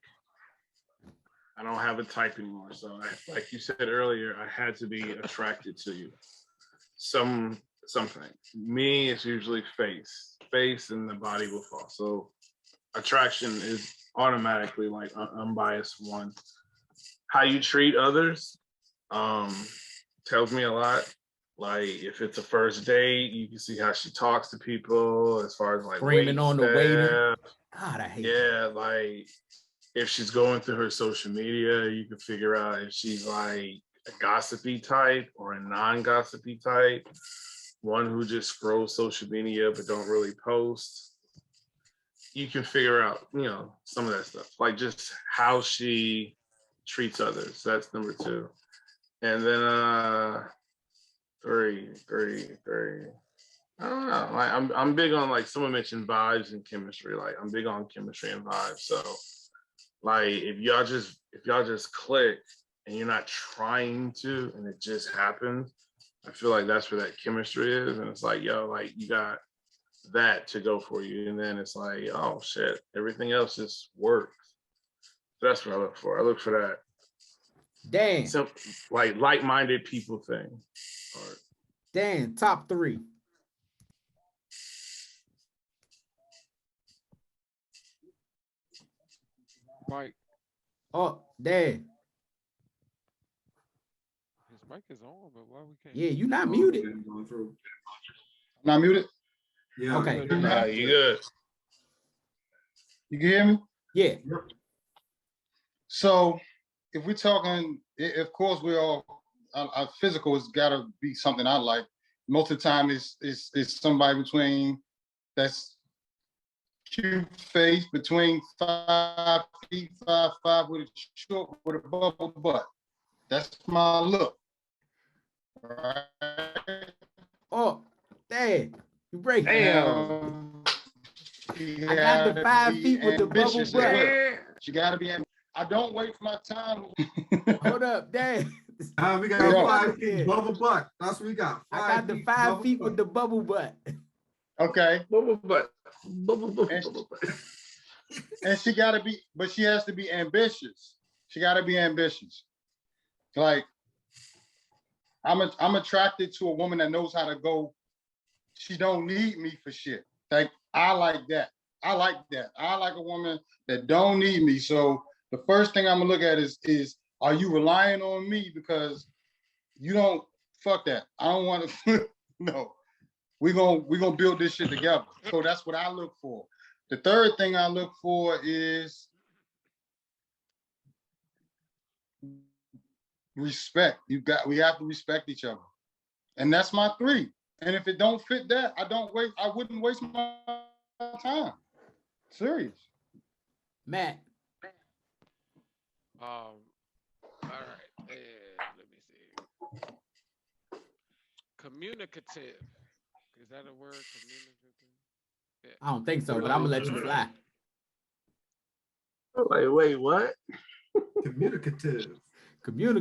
I don't have a type anymore. So, like you said earlier, I had to be attracted to you. Something. Me, it's usually face, and the body will fall. So, attraction is automatically like unbiased one. How you treat others tells me a lot. Like if it's a first date, you can see how she talks to people as far as like Screaming on the waiter. God, I hate that. Like if she's going through her social media, you can figure out if she's like a gossipy type or a non-gossipy type, one who just scrolls social media but don't really post. You can figure out, some of that stuff, like just how she treats others. That's number two. And then three. I don't know. Like I'm big on, like someone mentioned, vibes and chemistry. Like I'm big on chemistry and vibes. So like if y'all just click and you're not trying to and it just happens, I feel like that's where that chemistry is. And it's like, yo, like you got that to go for you. And then it's like, oh shit, everything else just works. So that's what I look for. I look for that. Dan. So like like-minded people thing. Dan, top three. Mike. Oh, Dan. His mic is on, but why we can't? Yeah, you're not muted. Not muted? Yeah. Okay. You good. You can hear me? Yeah. So if we're talking, of course, we're all, our physical has got to be something I like. Most of the time, it's somebody between that's cute face, between 5 feet, 5'5" with a bubble butt. That's my look. All right. Oh, Dan, you break. Damn. I got the 5 feet with the bubble butt. Well. She got to be. I don't waste my time. Hold up, Dan. We got 5 feet bubble butt. That's what we got. I got the 5 feet with the bubble butt. Okay. Bubble butt. And she got to be, but she has to be ambitious. She got to be ambitious. Like I'm attracted to a woman that knows how to go. She don't need me for shit. Like I like that. I like a woman that don't need me. So the first thing I'm gonna look at is are you relying on me? Because you don't, fuck that. I don't want to. No, we're gonna build this shit together. So that's what I look for. The third thing I look for is respect. We have to respect each other. And that's my 3. And if it don't fit that, I wouldn't waste my time. Serious. Matt. All right. Let me see. Communicative. Is that a word? Communicative? Yeah. I don't think so, but I'm gonna let you fly. Like, wait, what? Communicative. A good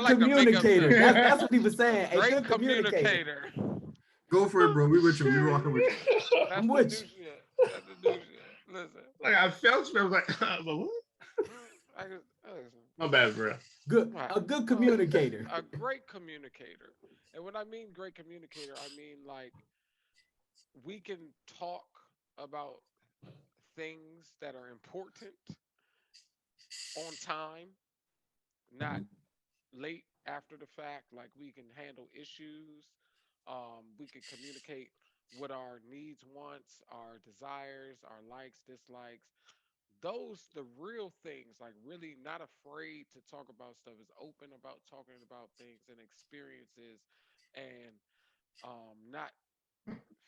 communicator. That's what he was saying. A Great good communicator. Go for it, bro. We with you. We rocking with you. That's I'm the with new you. shit. That's the new shit. Listen. Like I felt you. I was like, but what? Listen. My bad, bro. A good communicator. A great communicator. And when I mean great communicator, I mean like we can talk about things that are important on time, not late after the fact. Like we can handle issues. We can communicate what our needs, wants, our desires, our likes, dislikes, those the real things, like really not afraid to talk about stuff, is open about talking about things and experiences, and not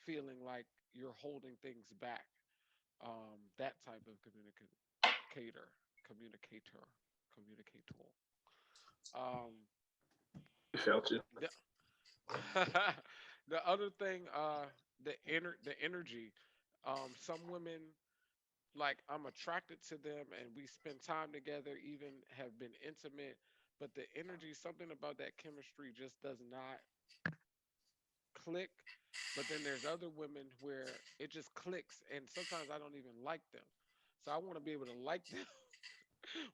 feeling like you're holding things back. That type of communicator, communicator. Um, Felt you. the, the other thing, the energy. Some women, like, I'm attracted to them and we spend time together, even have been intimate, but the energy, something about that chemistry just does not click. But then there's other women where it just clicks, and sometimes I don't even like them. So I want to be able to like them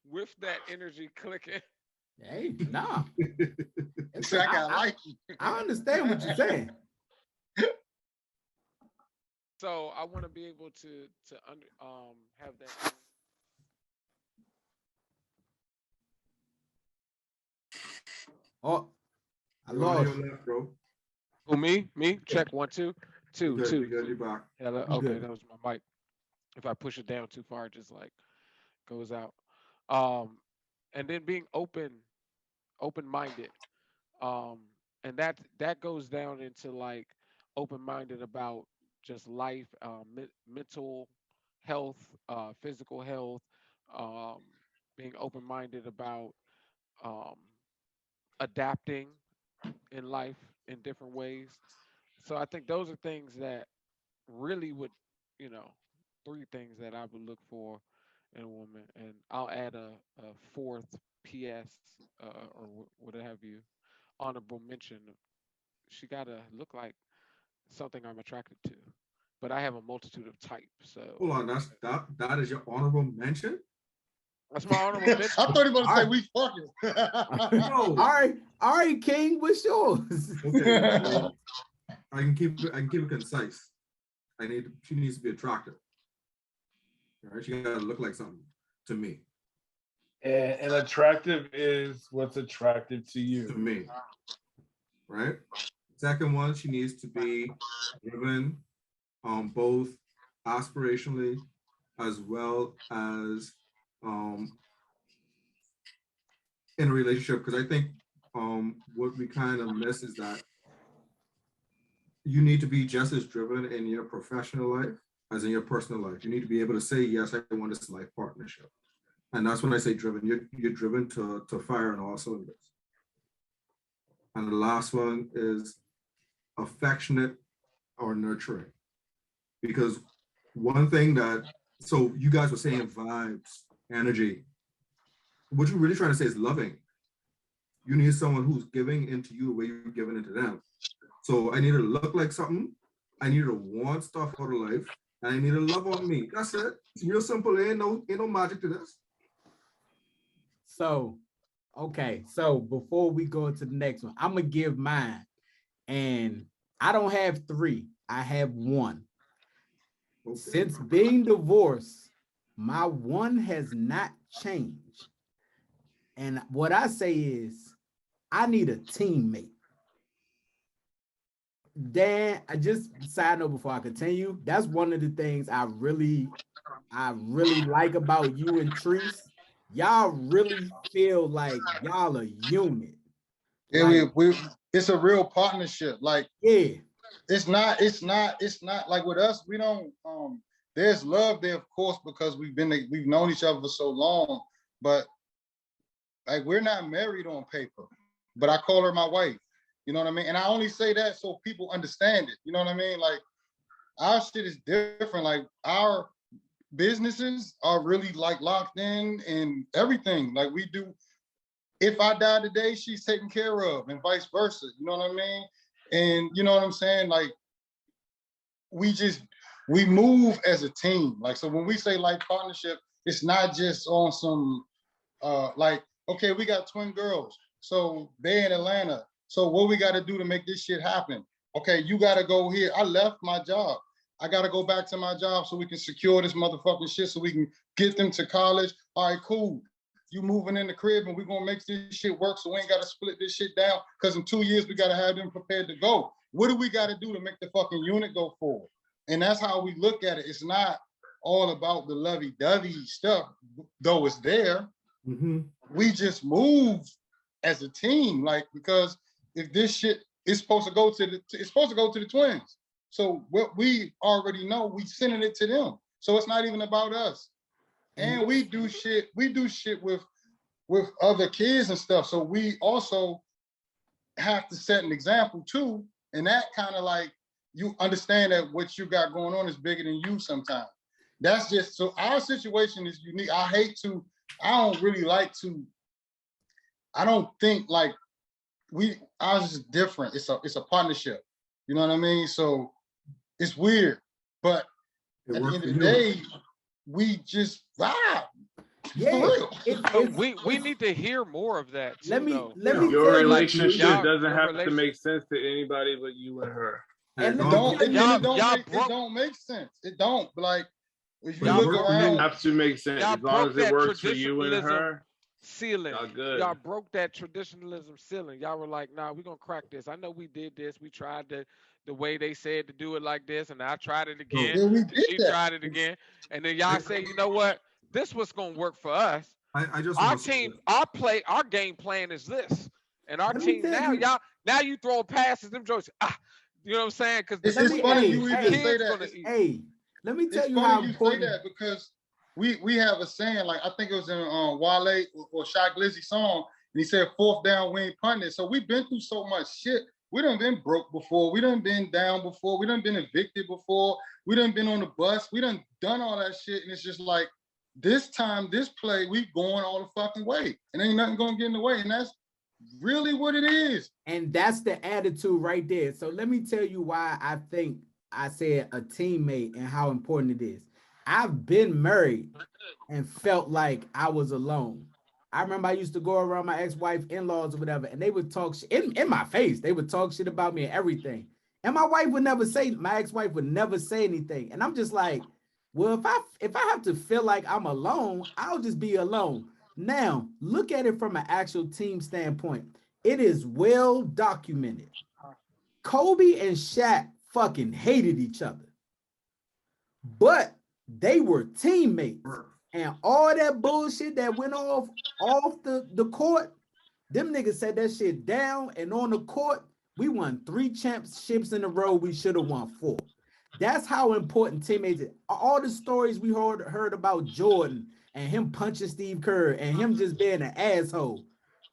with that energy clicking. Hey, nah. It's So I gotta I, like you. I understand what you're saying. So I want to be able to have that. Oh, I You're on lost. your left, bro. Who, me? Me? Check 1 2 2 You 2. got your back. Hello. You Okay, good. that was my mic. If I push it down too far, it just like goes out. Um, and then being open-minded. Um, and that goes down into like open-minded about just life, mental health, physical health, um, being open-minded about um, adapting in life in different ways. So I think those are things that really would, you know, three things that I would look for in a woman, and I'll add a fourth PS, or what have you, honorable mention. She gotta look like something I'm attracted to, but I have a multitude of types, so Hold on, that is your honorable mention? that's my honorable I mention. thought he was gonna say Alright. we fucking. No. All right, King, what's yours? Okay, so I can keep it concise. She needs to be attractive. All right, she gotta look like something to me. And attractive is what's attractive to To you. me. Right? Second one, she needs to be driven both aspirationally as well as in a relationship. Because I think what we kind of miss is that you need to be just as driven in your professional life as in your personal life. You need to be able to say, yes, I want this life partnership. And that's when I say driven. You're driven to fire on all cylinders. And the last one is affectionate or nurturing. Because one thing that, so you guys were saying vibes, energy. What you're really trying to say is loving. You need someone who's giving into you the way you're giving into them. So I need to look like something. I need to want stuff out of life. And I need to love on me. That's it. It's real simple. Ain't no magic to this. So, okay. So before we go to the next one, I'm gonna give mine, and I don't have three. I have one. Okay. Since being divorced, my one has not changed. And what I say is, I need a teammate. Dan, I just side note before I continue. That's one of the things I really like about you and Treese. Y'all really feel like y'all a unit. Yeah, Like, it's a real partnership. Like yeah, it's not like with us, we don't there's love there, of course, because we've known each other for so long, but like we're not married on paper, but I call her my wife. You know what I mean? And I only say that so people understand it. You know what I mean? Like our shit is different. Like our businesses are really like locked in and everything. Like we do. If I die today, she's taken care of, and vice versa. You know what I mean? And you know what I'm saying? Like we move as a team. Like so when we say like partnership, it's not just on some like, okay, we got twin girls. So they in Atlanta. So what we got to do to make this shit happen? Okay, you got to go here. I left my job. I got to go back to my job so we can secure this motherfucking shit so we can get them to college. All right, cool. You moving in the crib and we're going to make this shit work so we ain't got to split this shit down because in 2 years we got to have them prepared to go. what do we got to do to make the fucking unit go forward? And that's how we look at it. It's not all about the lovey-dovey stuff, though it's there. We just move as a team, like, because if this shit is supposed to go to the Twins. So what we already know, we sending it to them. So it's not even about us. And we do shit with other kids and stuff. So we also have to set an example too. And that kind of like, you understand that what you got going on is bigger than you sometimes. That's just, so our situation is unique. I don't really like to, I don't think like ours is different. It's a partnership. You know what I mean? So it's weird, but at the end of the day, we just vibe. Yeah, we need to hear more of that too, let me Your tell you, relationship doesn't have to make sense to anybody but you and her. and It don't make sense. It don't. Like, if you look around, It have to make sense as long as it works for you and her. Ceiling. Y'all good. Y'all broke that traditionalism ceiling. Y'all were like, nah, we're gonna crack this. I know we did this. We tried the way they said to do it like this, and I tried it again. Yeah, we and did she that. tried it again. And then y'all say, you know what? This what's gonna work for us. I just Our wanna say team, that. our game plan is this. And our Let me team tell now, you- you throw passes, them jokes. You know what I'm saying? Because It's just funny you even say that. Hey, let me tell It's you how funny you say important. that because we have a saying, like I think it was in Wale or Shy Glizzy song, and he said 4th down, we ain't punting it. So we've been through so much shit. We done been broke before. We done been down before. We done been evicted before. We done been on the bus. We done all that shit. And it's just like, this time, this play, we going all the fucking way. And ain't nothing gonna get in the way. And that's really what it is. And that's the attitude right there. So let me tell you why I think I said a teammate and how important it is. I've been married and felt like I was alone. I remember I used to go around my ex-wife in-laws or whatever, and they would talk shit in my face. They would talk shit about me and everything. And my ex-wife would never say anything. And I'm just like, well, if I have to feel like I'm alone, I'll just be alone. Now, look at it from an actual team standpoint. It is well documented. Kobe and Shaq fucking hated each other, but they were teammates. And all that bullshit that went off the court, them niggas said that shit down, and on the court, we won 3 championships in a row. We should have won 4. That's how important teammates are. All the stories we heard about Jordan and him punching Steve Kerr and him just being an asshole.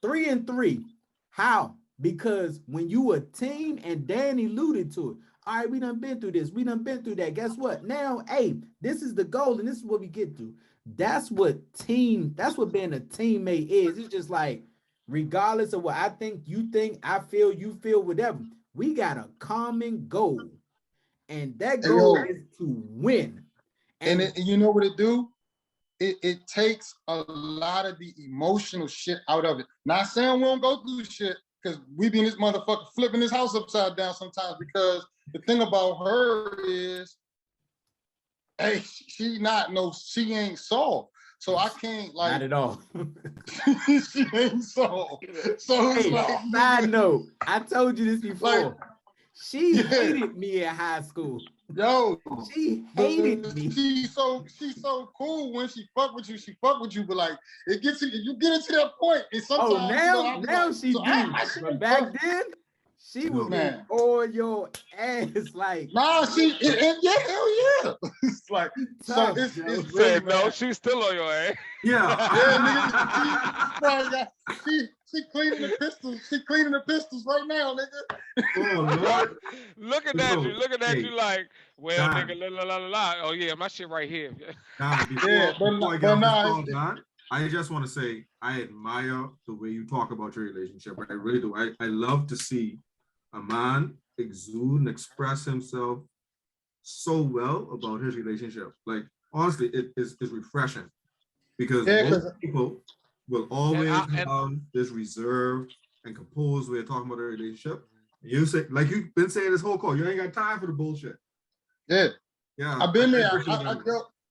3-3. How? Because when you a team, and Danny alluded to it, all right, we done been through this, we done been through that. Guess what? Now, hey, this is the goal, and this is what we get to. That's what being a teammate is. It's just like, regardless of what I think, I feel, you feel, whatever, we got a common goal. And that goal is to win. And you know what it do? It takes a lot of the emotional shit out of it. Not saying we don't go through shit, because we be in this motherfucker flipping this house upside down sometimes, because the thing about her is, hey, she ain't soft. So I can't, like, not at all. she ain't soft. So it's hey, like, side note, I told you this before. Like, she hated me in high school. Yo, she hated me. She's so cool when she fuck with you, but like, it gets you get into that point, and sometimes now like, she so do. But back then, she was on your ass like. Nah, yeah, hell yeah. It's like, tough, so it's Say, really, no, she's still on your ass. Yeah. Yeah, nigga, she cleaning the pistols. She cleaning the pistols right now, nigga. Oh, Lord. Looking at you like, well, nigga, la. Oh yeah, my shit right here. Before I get off this call, Don, I just want to say I admire the way you talk about your relationship. I really do. I love to see a man exude and express himself so well about his relationship. Like, honestly, it's refreshing, because most people will always have this reserved and composed way of talking about their relationship. You say, like you've been saying this whole call, you ain't got time for the bullshit. Yeah. I've been there.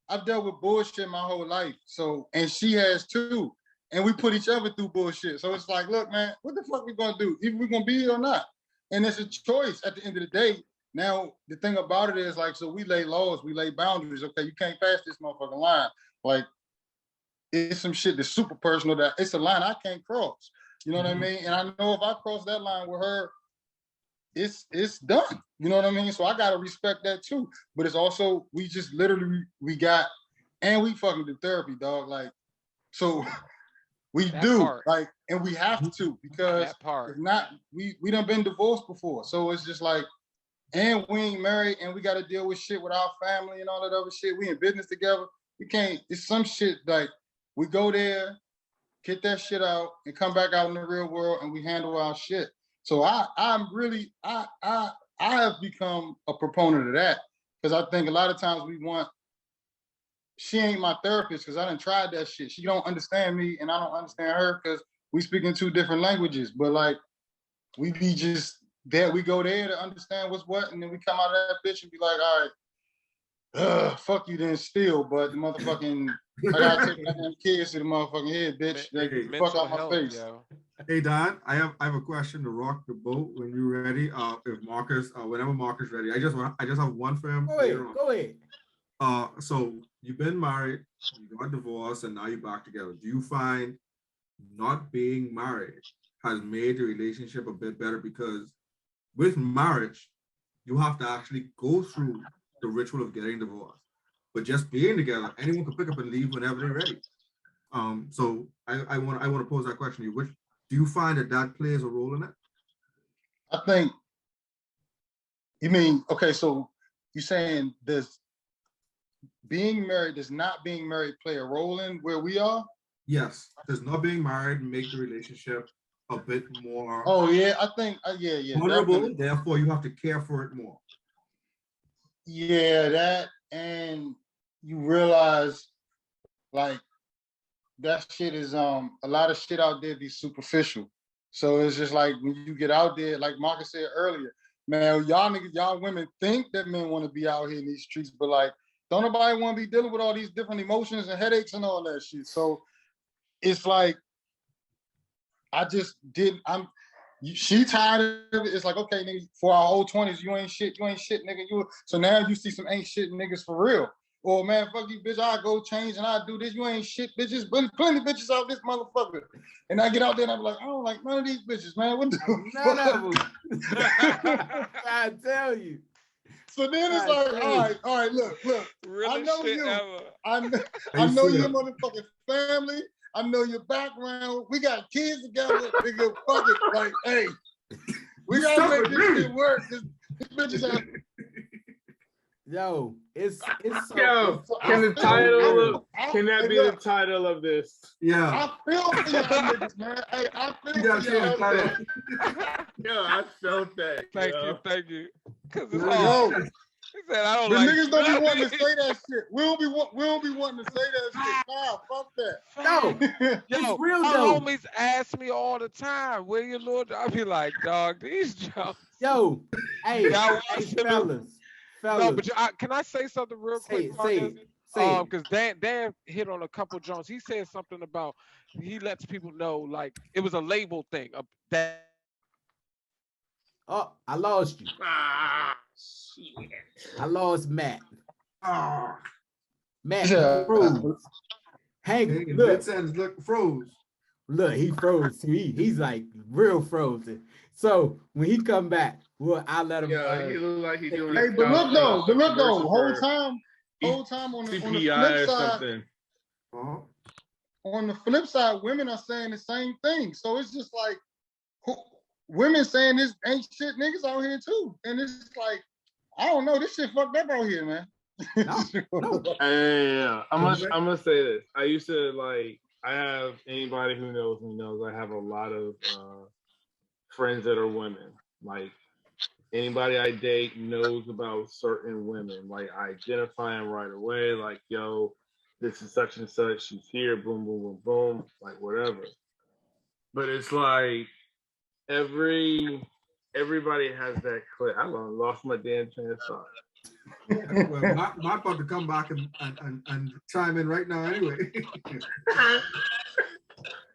I've dealt with bullshit my whole life. So, and she has too. And we put each other through bullshit. So it's like, look, man, what the fuck we gonna do? Either we're gonna be here or not. And it's a choice at the end of the day. Now, the thing about it is like, so we lay laws, we lay boundaries. Okay, you can't pass this motherfucking line. Like, it's some shit that's super personal that it's a line I can't cross. You know what I mean? And I know if I cross that line with her, it's done. You know what I mean? So I gotta respect that too. But it's also, we just literally, we fucking do therapy, dog. Like, so we That do, part. like, and we have to, because That part. if not, we done been divorced before. So it's just like, and we ain't married, and we got to deal with shit with our family and all that other shit. We in business together. We can't, it's some shit like, we go there, get that shit out, and come back out in the real world, and we handle our shit. So I have become a proponent of that, because I think a lot of times she ain't my therapist because I done tried that shit. She don't understand me, and I don't understand her because we speak in 2 different languages. But like, we be just there. We go there to understand what's what, and then we come out of that bitch and be like, all right, fuck you then still, but the motherfucking, I gotta take my damn kids to the motherfucking head, bitch. They get the fuck out my face. Yo. Hey Don, I have a question to rock the boat when you're ready. If Marcus, whenever Marcus ready, I just have one for him. Go ahead. So you've been married, you got divorced, and now you're back together. Do you find not being married has made the relationship a bit better? Because with marriage, you have to actually go through the ritual of getting divorced. But just being together, anyone can pick up and leave whenever they're ready. So I want to pose that question to you. Which do you find that plays a role in it? I think, you mean, okay, so you're saying does not being married play a role in where we are? Yes. Does not being married make the relationship a bit more Yeah, I think, yeah. vulnerable, Definitely. therefore you have to care for it more. Yeah, that, and you realize like that shit is a lot of shit out there be superficial. So it's just like when you get out there, like Marcus said earlier, man, y'all women think that men want to be out here in these streets, but like, don't nobody want to be dealing with all these different emotions and headaches and all that shit. So it's like, she tired of it. It's like, okay, nigga, for our whole 20s, you ain't shit, nigga. So now you see some ain't shit niggas for real. Or man, fuck you, bitch, I go change and I do this. You ain't shit, bitches. Plenty of bitches out this motherfucker. And I get out there and I'm like, I don't like none of these bitches, man. What the None of them. I tell you. So then it's like, all right, look. Really I know shit you. ever. I know your motherfucking family. I know your background. We got kids together. Nigga, fuck it. Like, hey, we gotta make this shit work. This bitches are. Yo, it's so, Yo, it's can the title of can that be the title of this? Yeah. I feel for y'all niggas, man. Hey, I feel You gotta for change the y'all. title. Yo, I felt that. Thank you. Cause it's Yo, hard. He said I don't the like niggas don't be wanting to say that shit. We don't be wanting to say that shit. Nah, fuck that. Yo, Yo, it's real my though. homies ask me all the time, where your little I be like, dog, these jokes. Yo, hey, Y'all hey, watching them? fellas. No, but can I say something real quick? Say it. Because Dan hit on a couple Jones. He said something about he lets people know like it was a label thing. That Oh, I lost you. Ah, shit. I lost Matt. Ah. Matt Yeah. froze. Hank, Hey, look, look, froze. look, he froze too. He's like real frozen. So when he come back, well, I'll let him. Yeah, he look like he's doing. Hey, but look though, whole time on the CPI flip or side, something. on the flip side, women are saying the same thing. So it's just like women saying this ain't shit niggas out here too. And it's like, I don't know, this shit fucked up out here, man. No. Yeah, I'm gonna say this. I used to I have anybody who knows me knows I have a lot of friends that are women. Like anybody I date knows about certain women. Like I identify them right away. Like, yo, this is such and such. She's here. Boom, boom, boom, boom. Like whatever. But it's like everybody has that clip. I lost my damn train of thought. Well, not about to come back and chime in right now anyway.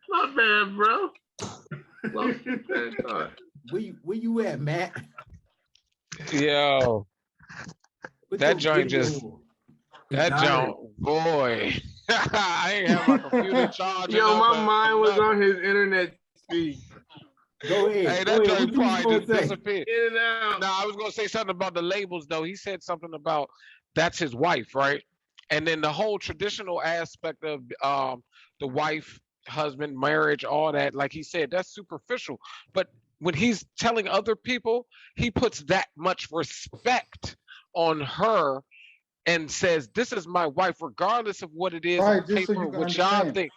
Not bad, bro. Lost my train of thought. Where you at, Matt? Yo, Put that your joint video just on. that died. joint, boy. I ain't have my computer charging Yo, up my or mind was nothing. on his internet speed. Go Hey, ahead. that What joint you was probably gonna just say? disappeared. In and out. Now, I was gonna say something about the labels though. He said something about that's his wife, right? And then the whole traditional aspect of the wife, husband, marriage, all that, like he said, that's superficial. But when he's telling other people, he puts that much respect on her and says, "This is my wife," regardless of what it is Right, on just so paper, you can what y'all understand. think.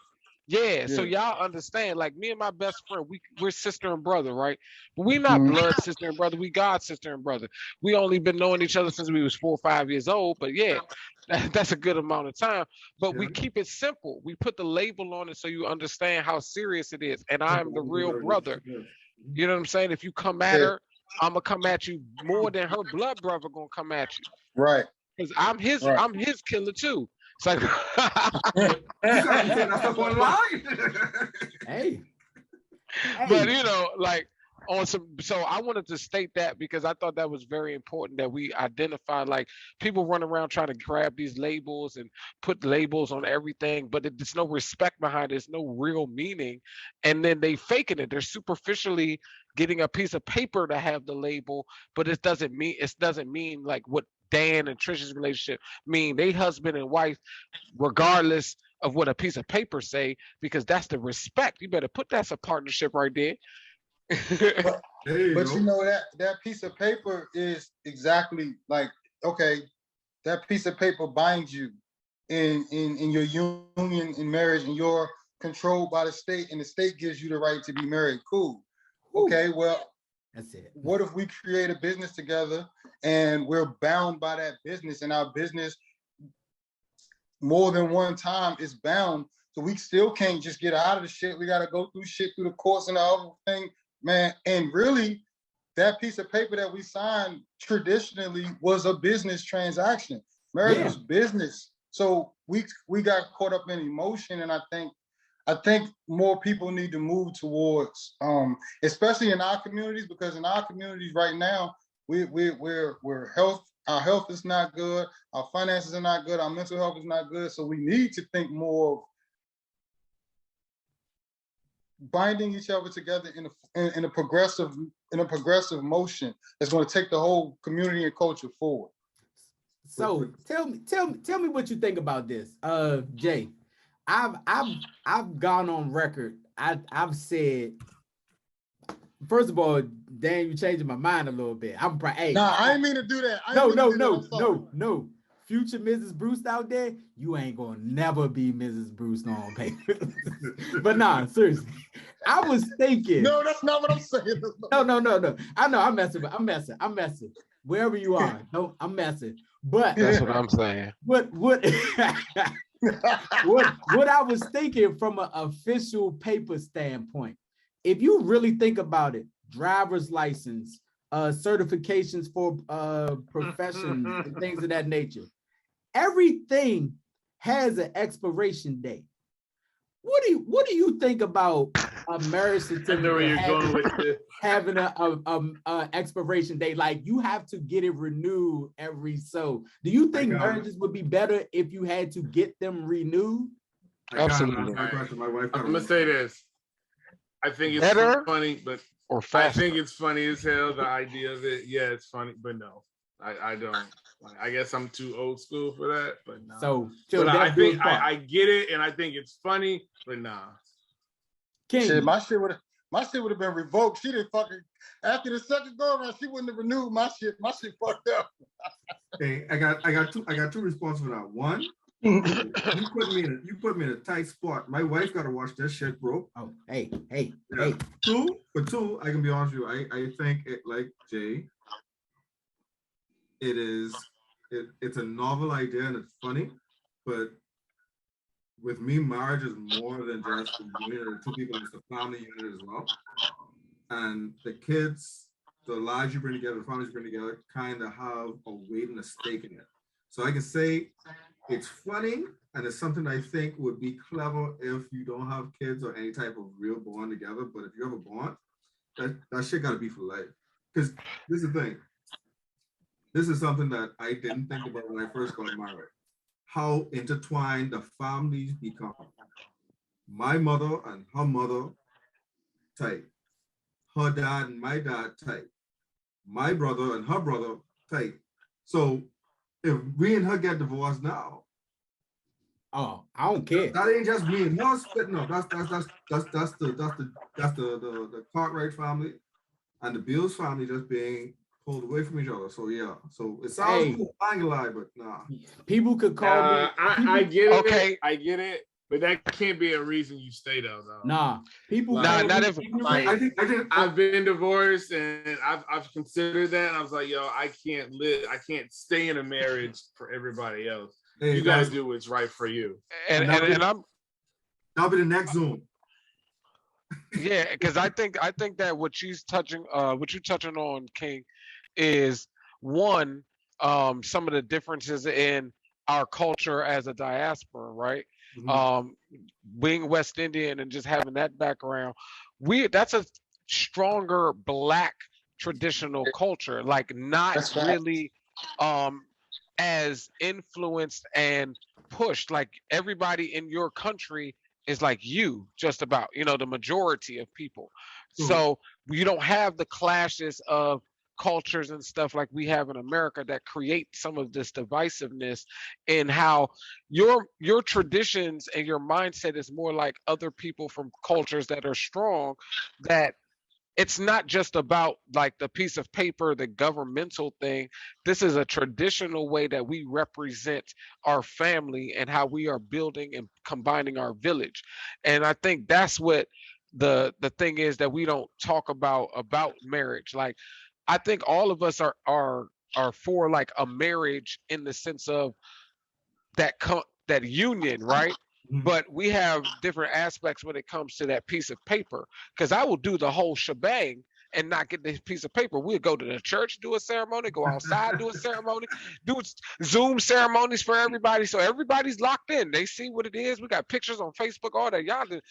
Yeah, so Yeah. y'all understand. Like me and my best friend, we're sister and brother, right? But we not Mhm. blood sister and brother. We God sister and brother. We only been knowing each other since we was 4 or 5 years old. But yeah, that's a good amount of time. But we Yeah. keep it simple. We put the label on it so you understand how serious it is. And I'm the real brother. You know what I'm saying? If you come at Yeah. her, I'm gonna come at you more than her blood brother gonna come at you. Right. Because Right. I'm his killer too. It's like You gotta be saying that stuff online. Hey. but Hey. you know, like on some so I wanted to state that because I thought that was very important that we identify like people run around trying to grab these labels and put labels on everything, but there's no respect behind it, there's no real meaning. And then they faking it. They're superficially getting a piece of paper to have the label, but it doesn't mean like what Dan and Trisha's relationship mean. They husband and wife, regardless of what a piece of paper say, because that's the respect. You better put that's a partnership right there. There you But go. you know that piece of paper is exactly like, okay, that piece of paper binds you in your union in marriage, and you're controlled by the state, and the state gives you the right to be married. Cool. Okay, well, That's it. what if we create a business together and we're bound by that business, and our business more than one time is bound, so we still can't just get out of the shit. We got to go through shit through the courts and the other thing, man. And really, that piece of paper that we signed traditionally was a business transaction. Marriage was business. So we got caught up in emotion, and I think more people need to move towards, especially in our communities, because in our communities right now, we're our health is not good, our finances are not good, our mental health is not good. So we need to think more of binding each other together in a progressive motion that's going to take the whole community and culture forward. So tell me what you think about this, Jay. I've gone on record. I've said, first of all, Dan, you changing my mind a little bit. I'm hey, Nah, I didn't mean to do that. No. Future Mrs. Bruce out there, you ain't gonna never be Mrs. Bruce on paper. But nah, seriously. I was thinking. No, that's not what I'm saying. No. I know I'm messing. Wherever you are, no, I'm messing. But that's what I'm saying. What I was thinking from an official paper standpoint, if you really think about it, driver's license, certifications for professions and things of that nature, everything has an expiration date. What do you think about a marriage certificate having a expiration date? Like you have to get it renewed every so. Do you think marriages would be better if you had to get them renewed? Absolutely. I'm gonna say this. I think it's better funny, but or faster. I think it's funny as hell, the idea of it. Yeah, it's funny, but no, I don't. I guess I'm too old school for that, but no. So, but I think I get it, and I think it's funny, but nah. Shit, my shit would have been revoked. She didn't fucking, after the second go around, she wouldn't have renewed my shit. My shit fucked up. Okay, I got two responses for that. One, you put me in a tight spot. My wife got to watch that shit, bro. Oh, hey. Two, I can be honest with you. I think it, like Jay, it's a novel idea and it's funny, but with me, marriage is more than just a unit or two people. It's a family unit as well. And the kids, the lives you bring together, the families you bring together, kind of have a weight and a stake in it. So I can say it's funny, and it's something I think would be clever if you don't have kids or any type of real bond together. But if you have a bond, that shit gotta be for life. Because this is the thing. This is something that I didn't think about when I first got married. How intertwined the families become. My mother and her mother tight. Her dad and my dad tight. My brother and her brother tight. So if we and her get divorced now, Oh, I don't care. that ain't just me and her splitting up. That's the Cartwright family and the Bills family just being pulled away from each other. So yeah. So it sounds Hey. cool. I ain't gonna lie, but nah. People could call me. I get it. Okay. I get it. But that can't be a reason you stay though. Nah, people. Nah, call not me if- ignorant. I think I've been divorced and I've considered that. And I was like, yo, I can't stay in a marriage for everybody else. hey, You gotta guys, do what's right for you. and I'm that'll be the next Zoom. yeah, because I think that what you're touching on, King, is one, some of the differences in our culture as a diaspora, right? Mhm. Being West Indian and just having that background, that's a stronger Black traditional culture, like not That's facts. really as influenced and pushed. Like everybody in your country is like you, just about, the majority of people. So you don't have the clashes of cultures and stuff like we have in America that create some of this divisiveness in how your traditions and your mindset is more like other people from cultures that are strong, that it's not just about like the piece of paper, the governmental thing. This is a traditional way that we represent our family and how we are building and combining our village. And I think that's what the thing is that we don't talk about marriage. Like I think all of us are for like a marriage in the sense of that union, right? Mhm. But we have different aspects when it comes to that piece of paper. Because I will do the whole shebang and not get this piece of paper. We'll go to the church, do a ceremony, go outside, do a ceremony, do Zoom ceremonies for everybody. So everybody's locked in. They see what it is. We got pictures on Facebook, all that. Y'all the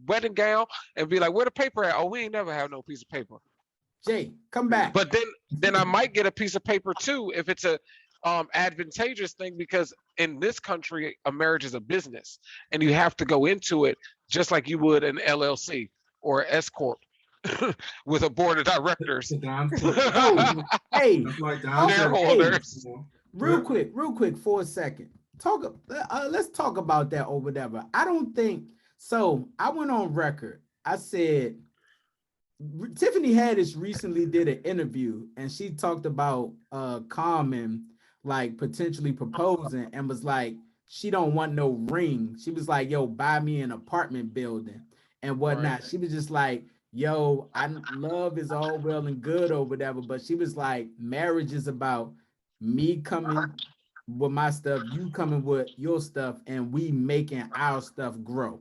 wedding gown, and be like, where the paper at? Oh, we ain't never have no piece of paper. Jay, come back. But then I might get a piece of paper too if it's a advantageous thing, because in this country a marriage is a business and you have to go into it just like you would an LLC or an S corp with a board of directors. Hey, That's like shareholders. real quick for a second. Let's talk about that or whatever. I don't think so. I went on record. I said Tiffany Haddish recently did an interview and she talked about Common like potentially proposing and was like, she don't want no ring. She was like, yo, buy me an apartment building and whatnot. Right. She was just like, yo, love is all well and good or whatever, but she was like, marriage is about me coming with my stuff, you coming with your stuff, and we making our stuff grow.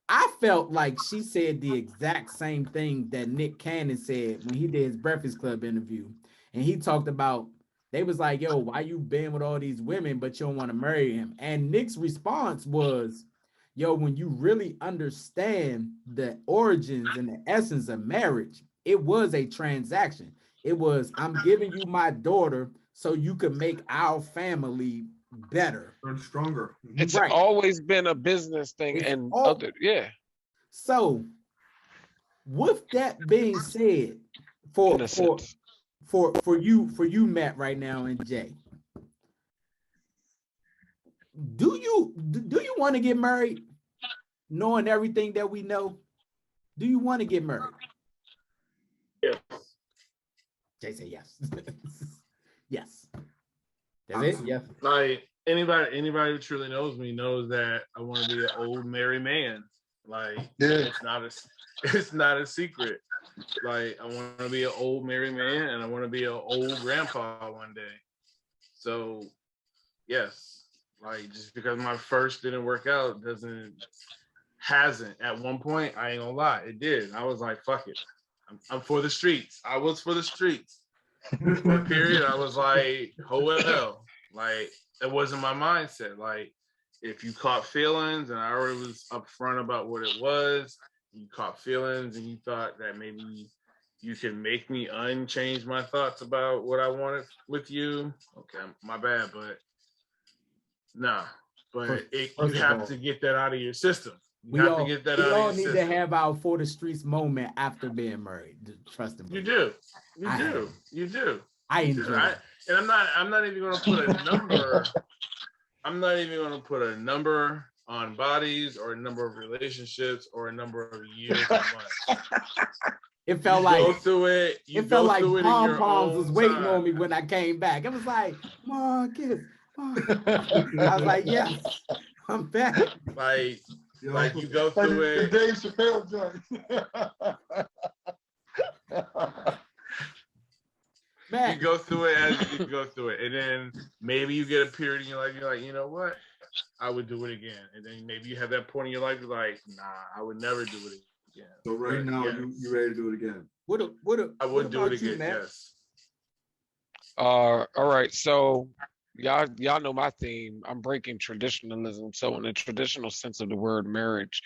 I felt like she said the exact same thing that Nick Cannon said when he did his Breakfast Club interview. And he talked about, they was like, yo, why you been with all these women, but you don't want to marry him? And Nick's response was, yo, when you really understand the origins and the essence of marriage, it was a transaction. It was, I'm giving you my daughter so you can make our family better. and stronger. It's Right. always been a business thing. It's And all- other, yeah. So, with that being said, In a sense. for you, Matt, right now, and Jay, do you want to get married, knowing everything that we know? Do you want to get married? Yes. Jay said yes. Yes. That's it. Yes. Like anybody who truly knows me knows that I want to be an old married man. Like Yeah. it's not a secret. Like I want to be an old married man and I want to be an old grandpa one day. So yes, like just because my first didn't work out hasn't. At one point, I ain't gonna lie, it did. I was like, fuck it. I'm for the streets. I was for the streets. For a period, I was like, oh well. Like it wasn't my mindset. Like if you caught feelings, and I already was upfront about what it was, you caught feelings and you thought that maybe you can make me unchange my thoughts about what I wanted with you. Okay, my bad, but nah. But you First of have all, to get that out of your system. You we have to all get that we out of all your need to system. have our for the streets moment after being married. Trust me. You do. You I do. have. You do. I You do. enjoy it. And I'm not even gonna put a number. I'm not even gonna put a number on bodies or a number of relationships or a number of years or months. It felt You like go through it. You it felt go like through it in pom your poms was own waiting time. on me when I came back. It was like, Marcus. I was like, yes, I'm back. Like Yo, you go Like through the it. Dave Chappelle joint. You Man, go through it as you go through it, and then maybe you get a period in your life. You're like, you know what? I would do it again. And then maybe you have that point in your life. You're like, nah, I would never do it again. so right But now, yeah, you ready to do it again? I would do it again. Matt? Yes. All right. So y'all know my theme. I'm breaking traditionalism. So in the traditional sense of the word marriage,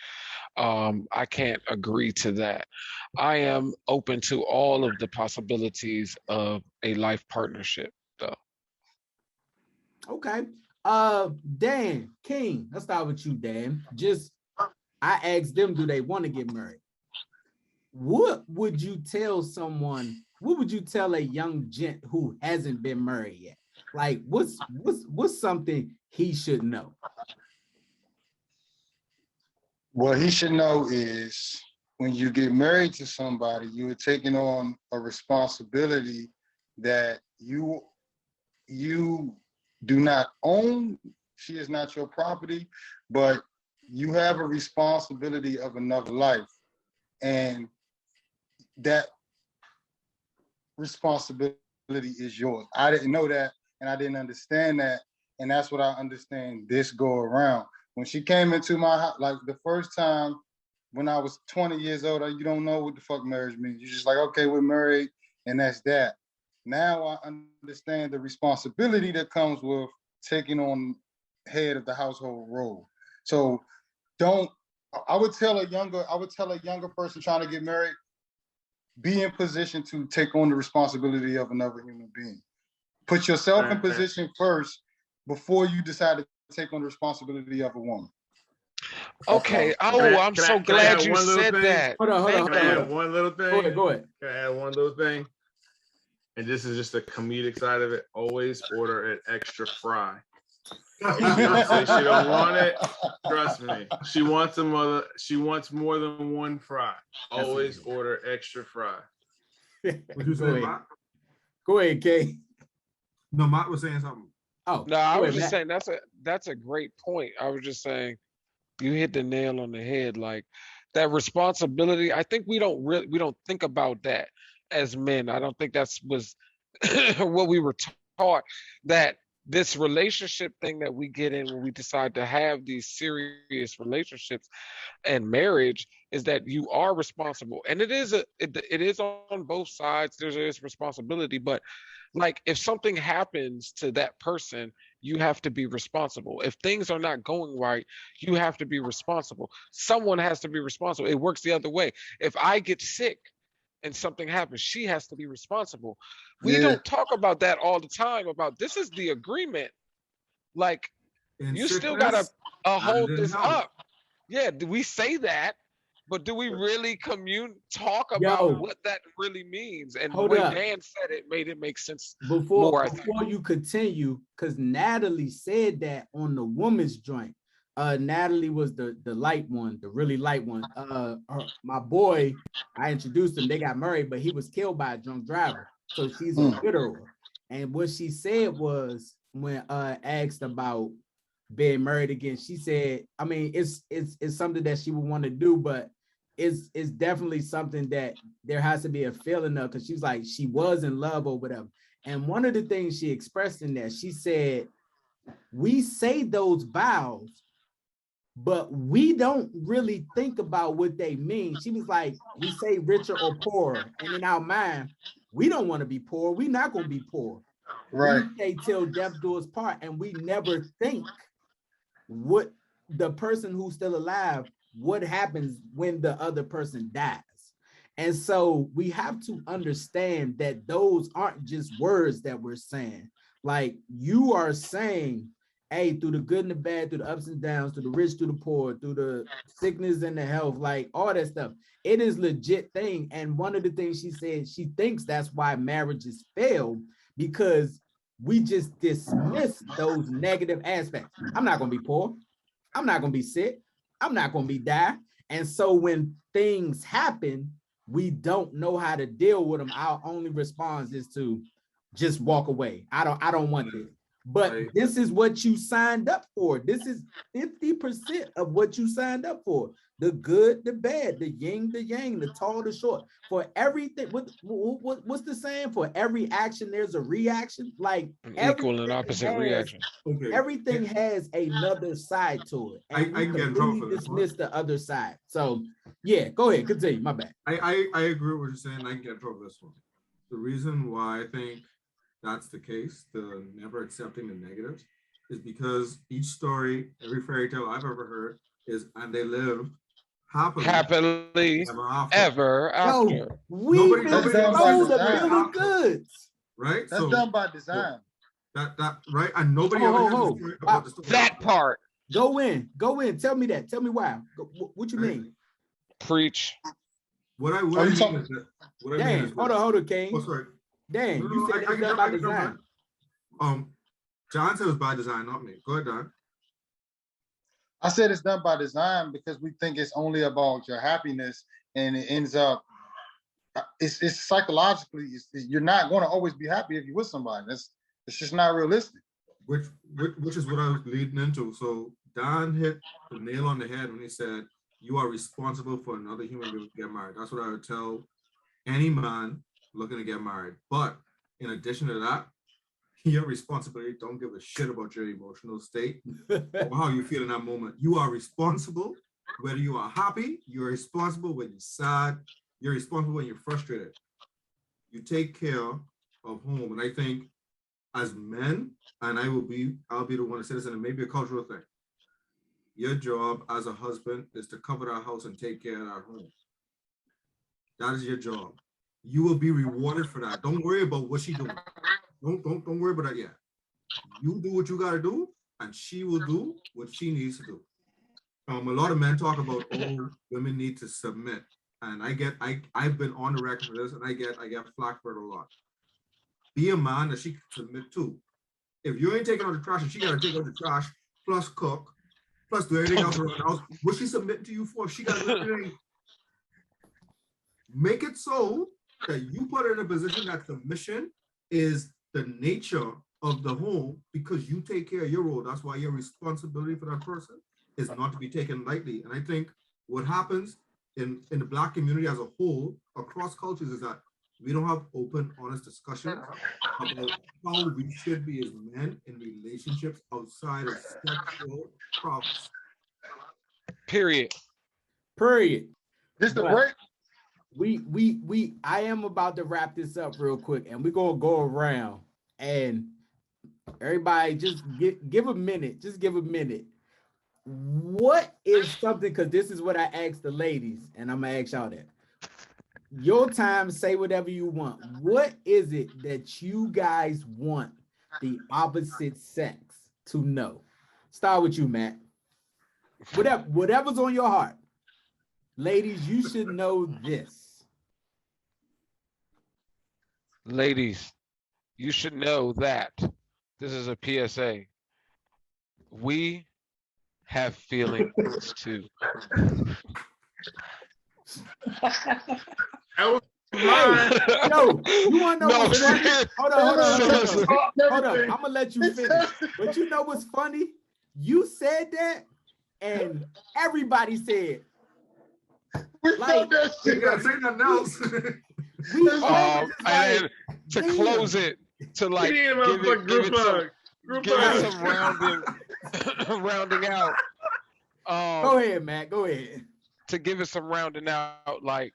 I can't agree to that. I am open to all of the possibilities of a life partnership, though. Okay. Dan King, let's start with you, Dan. I asked them, do they want to get married? What would you tell someone? What would you tell a young gent who hasn't been married yet? Like, what's something he should know? What he should know is when you get married to somebody, you are taking on a responsibility that you do not own. She is not your property, but you have a responsibility of another life. And that responsibility is yours. I didn't know that, and I didn't understand that. And that's what I understand this go around. When she came into my house, like the first time when I was 20 years old, you don't know what the fuck marriage means. You're just like, okay, we're married, and that's that. Now I understand the responsibility that comes with taking on head of the household role. So I would tell a younger person trying to get married, be in position to take on the responsibility of another human being. Put yourself in position first before you decide to take on the responsibility of a woman. Okay. Can I'm so can glad add you one little said thing? that. Hold on. Can I add one little thing? Go ahead. Can I add one little thing? And this is just the comedic side of it. Always order an extra fry. If she says she don't want it, trust me. She wants more than one fry. Always order extra fry. What you saying, Matt? Go ahead, Kay. No, Matt was saying something. Oh, No, I go was ahead, just Matt. saying that's a great point. I was just saying you hit the nail on the head. Like that responsibility. I think we don't think about that as men. I don't think was what we were taught, that this relationship thing that we get in when we decide to have these serious relationships and marriage is that you are responsible. And it is on both sides. There's responsibility, but like if something happens to that person, you have to be responsible. If things are not going right, you have to be responsible. Someone has to be responsible. It works the other way. If I get sick and something happens, she has to be responsible. We don't talk about that all the time. About this is the agreement. Like you still gotta hold this up. Yeah, do we say that? But do we really talk about what that really means? And the way Dan said it made it make sense Before you continue, because Natalie said that on the woman's joint. Natalie was the light one, the really light one. My boy, I introduced him. They got married, but he was killed by a drunk driver. So she's a widower. And what she said was, when asked about being married again, she said, I mean, it's something that she would want to do, but it's definitely something that there has to be a feeling of, because she was like, she was in love or whatever. And one of the things she expressed in there, she said, we say those vows, but we don't really think about what they mean. She was like, we say richer or poorer, and in our mind, we don't want to be poor. We're not going to be poor. Right. We say till death do us part, and we never think what the person who's still alive, what happens when the other person dies. And so we have to understand that those aren't just words that we're saying. Like you are saying, hey, through the good and the bad, through the ups and downs, through the rich, through the poor, through the sickness and the health, like all that stuff. It is legit thing. And one of the things she said, she thinks that's why marriages fail, because we just dismiss those negative aspects. I'm not gonna be poor. I'm not gonna be sick. I'm not gonna be die. And so when things happen, we don't know how to deal with them. Our only response is to just walk away. I don't want this. But this is what you signed up for. This is 50% of what you signed up for. The good, the bad, the yin, the yang, the tall, the short. For everything, what's the saying? For every action, there's a reaction. Like Equal and opposite reaction. Okay. everything has another side to it. And I we can get in trouble for completely this one. dismiss the other side. So yeah, go ahead, continue. My bad. I agree with what you're saying. I can get in trouble for this one. The reason why I think that's the case, the never accepting the negatives, is because each story, every fairy tale I've ever heard is, and they lived happily ever after. Yo, we've been Nobody sold a says bill of goods. right? That's done by design. That right, and nobody Ho, ever ho, hears ho. the story about the story. That part. Go in. Tell me that. Tell me why. What you Right. mean? Preach. What I Are you mean talking- is that what I mean Dan, is hold on, King. Oh, sorry. Dan, No, you no, said I it's done by can jump design. in. John said it was by design, not me. Go ahead, Don. I said it's done by design because we think it's only about your happiness, and it ends up it's psychologically you're not going to always be happy if you're with somebody. It's just not realistic. Which is what I was leading into. So Don hit the nail on the head when he said you are responsible for another human being to get married. That's what I would tell any man looking to get married. But in addition to that, your responsibility, don't give a shit about your emotional state or how you feel in that moment. You are responsible, whether you are happy, you're responsible when you're sad, you're responsible when you're frustrated. You take care of home. And I think as men, and I'll be the one to say this, and it may be a cultural thing. Your job as a husband is to cover that house and take care of that home. That is your job. You will be rewarded for that. Don't worry about what she doing. Don't worry about that yet. You do what you gotta do, and she will do what she needs to do. A lot of men talk about, oh, women need to submit, and I've been on the record for this, and I get flack for it a lot. Be a man that she can submit to. If you ain't taking out the trash and she gotta take out the trash, plus cook, plus do everything else around the house, what she submitting to you for? She got everything. Make it so that you put her in a position that submission is the nature of the home because you take care of your role. That's why your responsibility for that person is not to be taken lightly. And I think what happens in the Black community as a whole, across cultures, is that we don't have open, honest discussions about how we should be as men in relationships outside of sexual problems. Period. This the But break. I am about to wrap this up real quick, and we're gonna go around and everybody just give a minute. Just give a minute. What is something? Because this is what I asked the ladies, and I'm gonna ask y'all that. Your time, say whatever you want. What is it that you guys want the opposite sex to know? Start with you, Matt. Whatever's on your heart. Ladies, you should know this. Ladies, you should know that this is a PSA. We have feelings too. That was mine. Yo, you want to know what's funny? serious. Hold on. Seriously. Hold on. I'm gonna let you finish. But you know what's funny? You said that, and everybody said, We like, felt that You shit. gotta say nothing else. we said it's And like, to damn. close it, to like He give didn't it, motherfucking give group it some, hug. Group give it hug. some rounding out. Go ahead, Matt. Go ahead. To give it some rounding out, like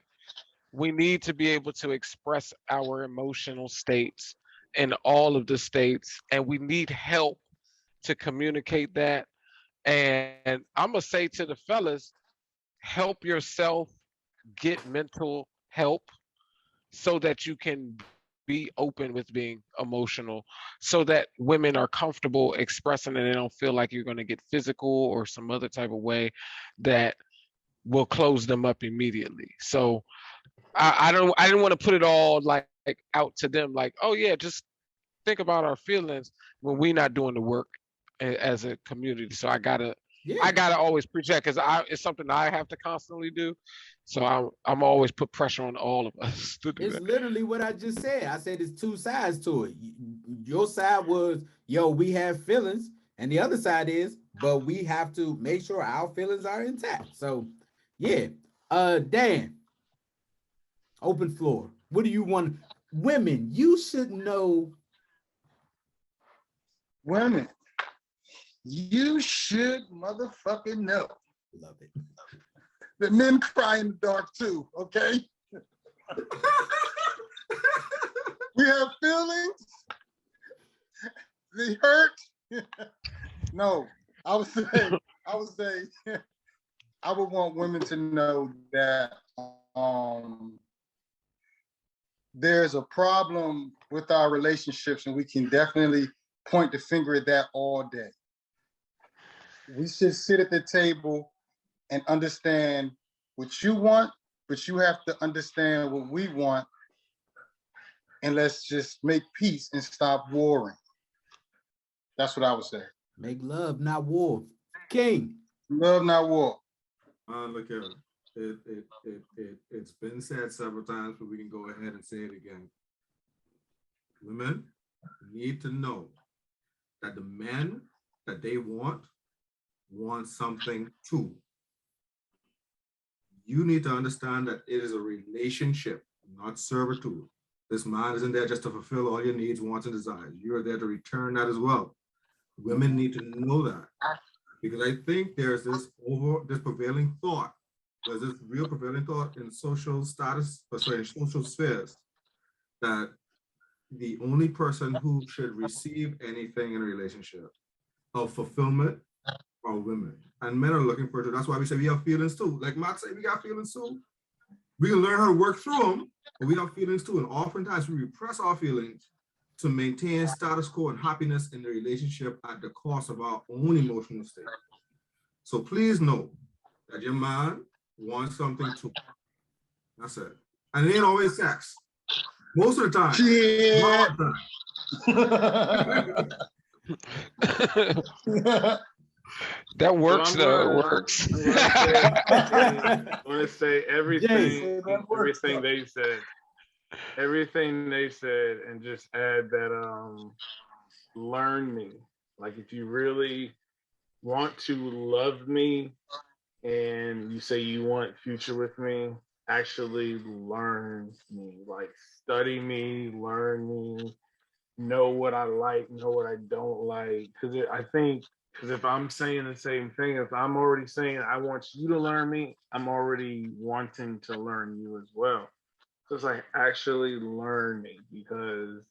we need to be able to express our emotional states in all of the states, and we need help to communicate that. And I'm gonna say to the fellas, help yourself get mental help so that you can be open with being emotional, so that women are comfortable expressing and they don't feel like you're going to get physical or some other type of way that will close them up immediately. So I didn't want to put it all like out to them like, oh yeah, just think about our feelings when we not doing the work as a community. So Yeah. I gotta always preach that because it's something I have to constantly do. So I'm always put pressure on all of us to do It's that. literally what I just said. I said there's two sides to it. Your side was, yo, we have feelings, and the other side is, but we have to make sure our feelings are intact. So, yeah. Dan, open floor. What do you want? Women, you should know. Women, you should motherfucking know Love it. that men cry in the dark too, okay? We have feelings. They hurt. No, I would say, I would want women to know that there's a problem with our relationships, and we can definitely point the finger at that all day. We should sit at the table and understand what you want, but you have to understand what we want, and let's just make peace and stop warring. That's what I would say. Make love, not war. King. Love, not war. Look here, it's been said several times, but we can go ahead and say it again. Women need to know that the men that they want something too. You need to understand that it is a relationship, not servitude. This man isn't there just to fulfill all your needs, wants, and desires. You are there to return that as well. Women need to know that, because I think there's this prevailing thought, there's this real prevailing thought in social status, in social spheres, that the only person who should receive anything in a relationship of fulfillment are women. And men are looking for it. That's why we say we have feelings too. Like Matt said, we got feelings too. We can learn how to work through them, but we have feelings too. And oftentimes we repress our feelings to maintain status quo and happiness in the relationship at the cost of our own emotional state. So please know that your man wants something too. That's it. And it ain't always sex. Most of the time. Yeah. That works I'm though. gonna- It works. I want to say everything they said. Everything they said, and just add that learn me. Like, if you really want to love me and you say you want future with me, actually learn me. Like, study me, learn me, know what I like, know what I don't like. Because if I'm saying the same thing, if I'm already saying I want you to learn me, I'm already wanting to learn you as well. So it's like, actually learn me, because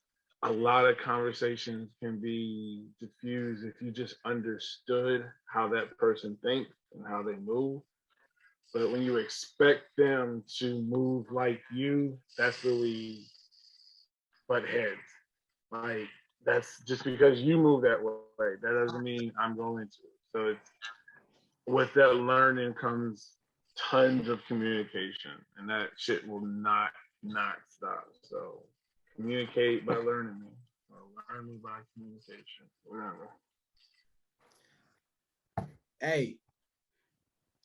a lot of conversations can be diffused if you just understood how that person thinks and how they move. But when you expect them to move like you, that's really butt heads. Like, that's just because you move that way. That doesn't mean I'm going to. So it's, with that learning comes tons of communication, and that shit will not stop. So communicate by learning me, or learn me by communication, whatever. Hey,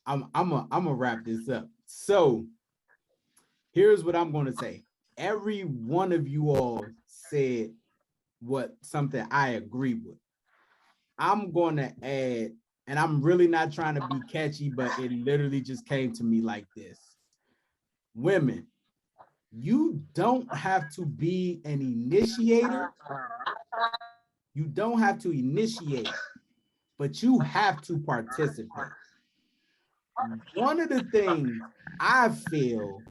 I'm gonna wrap this up. So here's what I'm gonna say. Every one of you all said something I agree with. I'm gonna add, and I'm really not trying to be catchy, but it literally just came to me like this. Women, you don't have to be an initiator. You don't have to initiate, but you have to participate. One of the things I feel,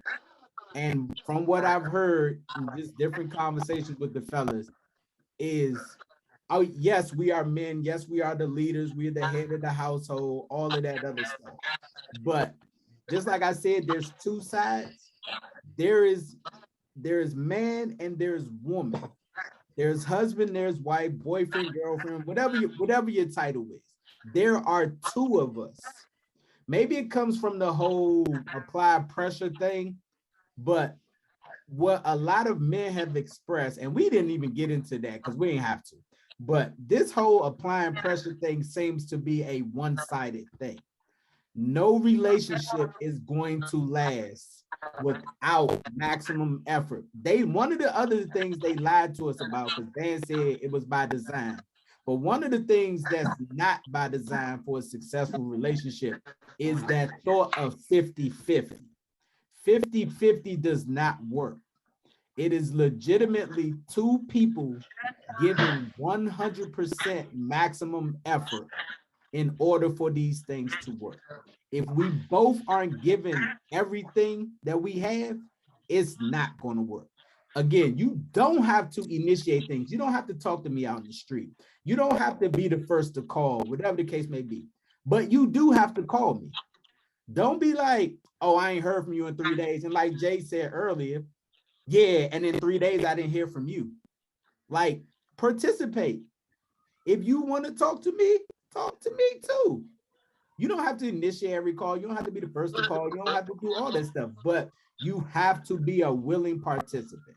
and from what I've heard in just different conversations with the fellas, is, oh, yes, we are men. Yes, we are the leaders. We're the head of the household, all of that other stuff. But just like I said, there's two sides. there is man and there's woman. There's husband, there's wife, boyfriend, girlfriend, whatever your title is. There are two of us. Maybe it comes from the whole applied pressure thing, but what a lot of men have expressed, and we didn't even get into that because we didn't have to, but this whole applying pressure thing seems to be a one-sided thing. No relationship is going to last without maximum effort. One of the other things they lied to us about, because Dan said it was by design, but one of the things that's not by design for a successful relationship is that thought of 50-50. 50-50 does not work. It is legitimately two people giving 100% maximum effort in order for these things to work. If we both aren't given everything that we have, it's not going to work. Again, you don't have to initiate things. You don't have to talk to me out in the street. You don't have to be the first to call, whatever the case may be. But you do have to call me. Don't be like, oh, I ain't heard from you in 3 days. And like Jay said earlier, yeah, and in 3 days, I didn't hear from you. Like, participate. If you want to talk to me too. You don't have to initiate every call. You don't have to be the first to call. You don't have to do all that stuff, but you have to be a willing participant.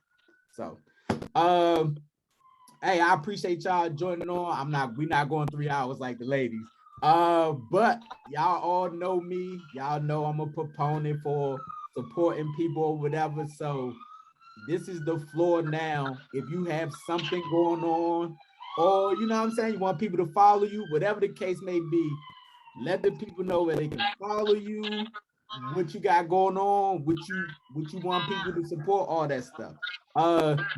So, hey, I appreciate y'all joining on. We're not going 3 hours like the ladies. But y'all all know me. Y'all know I'm a proponent for supporting people or whatever. So this is the floor now. If you have something going on, or you know what I'm saying, you want people to follow you, whatever the case may be, let the people know where they can follow you, what you got going on, what you want people to support, all that stuff.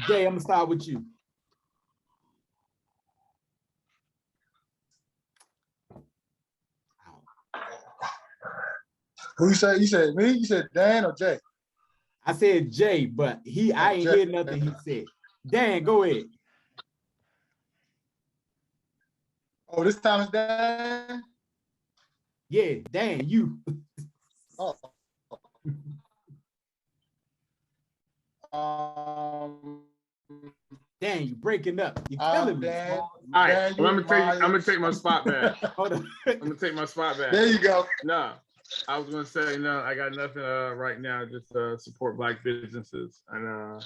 Jay, I'm gonna start with you. Who you said? You said me? You said Dan or Jay? I said Jay, but I ain't hear nothing he said. Dan, go ahead. Oh, this time it's Dan? Yeah, Dan, you. Oh. Dan, you breaking up. You're killing me. All right, well, I'm gonna take my spot back. Hold on. I'm gonna take my spot back. There you go. No, I was gonna say no. I got nothing right now. Just support Black businesses, and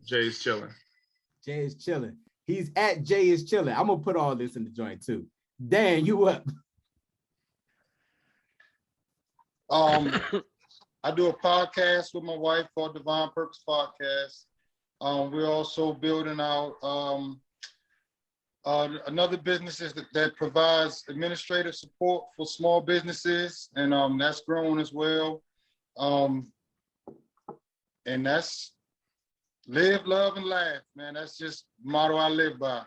Jay's chilling. Jay is chilling. He's at Jay is chilling. I'm gonna put all this in the joint too. Dan, you up? I do a podcast with my wife called Divine Purpose Podcast. We're also building out another business that provides administrative support for small businesses, and that's growing as well. And that's live, love, and laugh, man. That's just the motto I live by.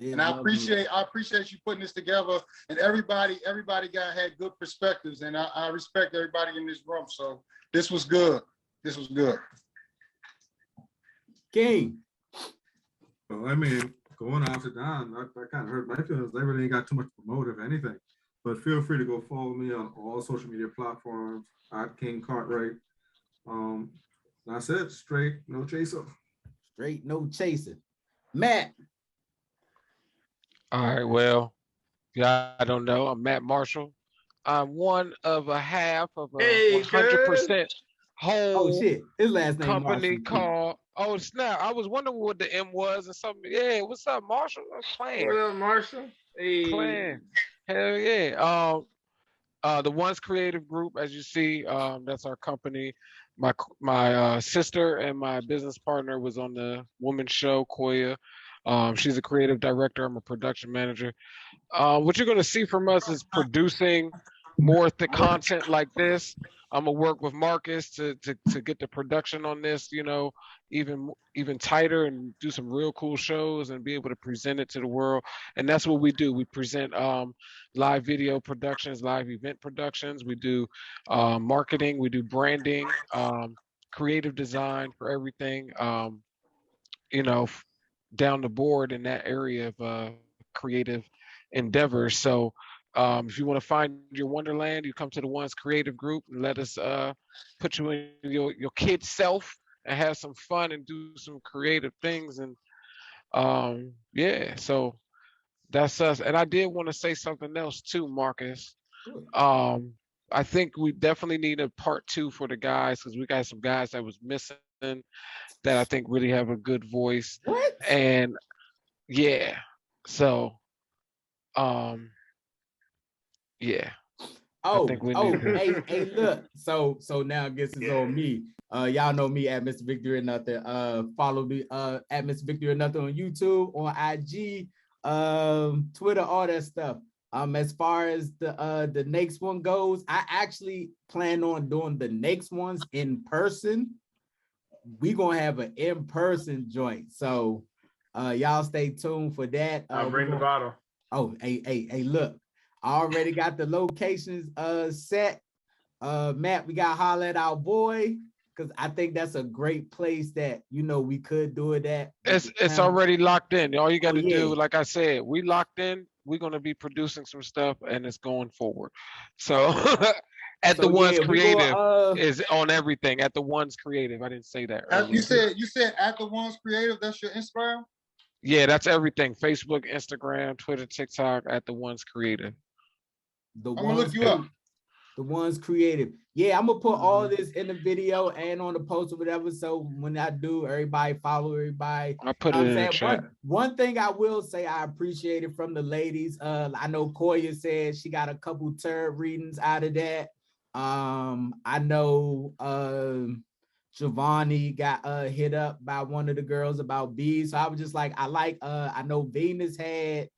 And I appreciate you putting this together. And everybody had good perspectives, and I respect everybody in this room. So this was good. This was good. King. Well, I mean, going off to Don, that kind of hurt my feelings. I really ain't got too much to promote, if anything. But feel free to go follow me on all social media platforms at King Cartwright. That's it. Straight, no chaser. Straight, no chaser. Matt. All right, well, yeah, I don't know. I'm Matt Marshall. I'm one of a half of a 100% whole shit. His last name company Marshall. called. Oh snap! I was wondering what the M was or something. Yeah, what's up, Marshall? I'm playing. What up, Marshall? Hey. Playing. Hell yeah. The Ones Creative Group, as you see, that's our company. My sister and my business partner was on the woman's show, Koya. She's a creative director. I'm a production manager. What you're going to see from us is producing more content like this. I'm gonna work with Marcus to get the production on this, you know, even tighter, and do some real cool shows and be able to present it to the world. And that's what we do. We present live video productions, live event productions. We do marketing. We do branding, creative design for everything. You know, down the board in that area of creative endeavors. So If you want to find your wonderland, you come to the Ones Creative Group and let us put you in your kid self and have some fun and do some creative things. And yeah, so that's us. And I did want to say something else too, Marcus. Um, I think we definitely need a part two for the guys because we got some guys that was missing that I think really have a good voice. What? And yeah, so um, yeah, I think we need to. Hey, look. So now I guess it's on me. Y'all know me at Mr. Victory or Nothing. Follow me at Mr. Victory or Nothing on YouTube, on IG, Twitter, all that stuff. As far as the next one goes, I actually plan on doing the next ones in person. We gonna have an in-person joint. So y'all stay tuned for that. I'll bring the bottle. Oh, hey, look. I already got the locations set. Matt, we got to holler at our boy because I think that's a great place that we could do it at. It's already locked in. All you got to do, like I said, we locked in. We're gonna be producing some stuff, and it's going forward. So at the Ones Creative is on everything. At the Ones Creative, I didn't say that earlier. You said at the Ones Creative. That's your Instagram. Yeah, that's everything. Facebook, Instagram, Twitter, TikTok. At the Ones Creative. I'm gonna look you up. The Ones Creative. Yeah, I'm gonna put all this in the video and on the post or whatever. So when I do, everybody follow everybody. I put it in the chat. One thing I will say I appreciate it from the ladies. I know Koya said she got a couple turd readings out of that. I know Giovanni got hit up by one of the girls about bees. So I was just like, I know Venus had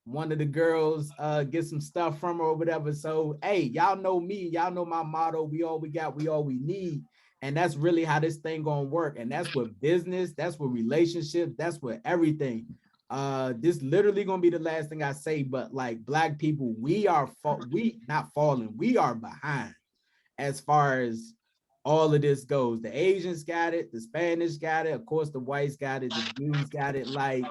one of the girls get some stuff from her or whatever. So hey, y'all know me, y'all know my motto, we all we got, we all we need. And that's really how this thing gonna work. And that's what business, that's what relationships, that's what everything. This literally gonna be the last thing I say, but like Black people, we are not falling, we are behind as far as all of this goes. The Asians got it, the Spanish got it, of course the whites got it, the Jews got it. Like,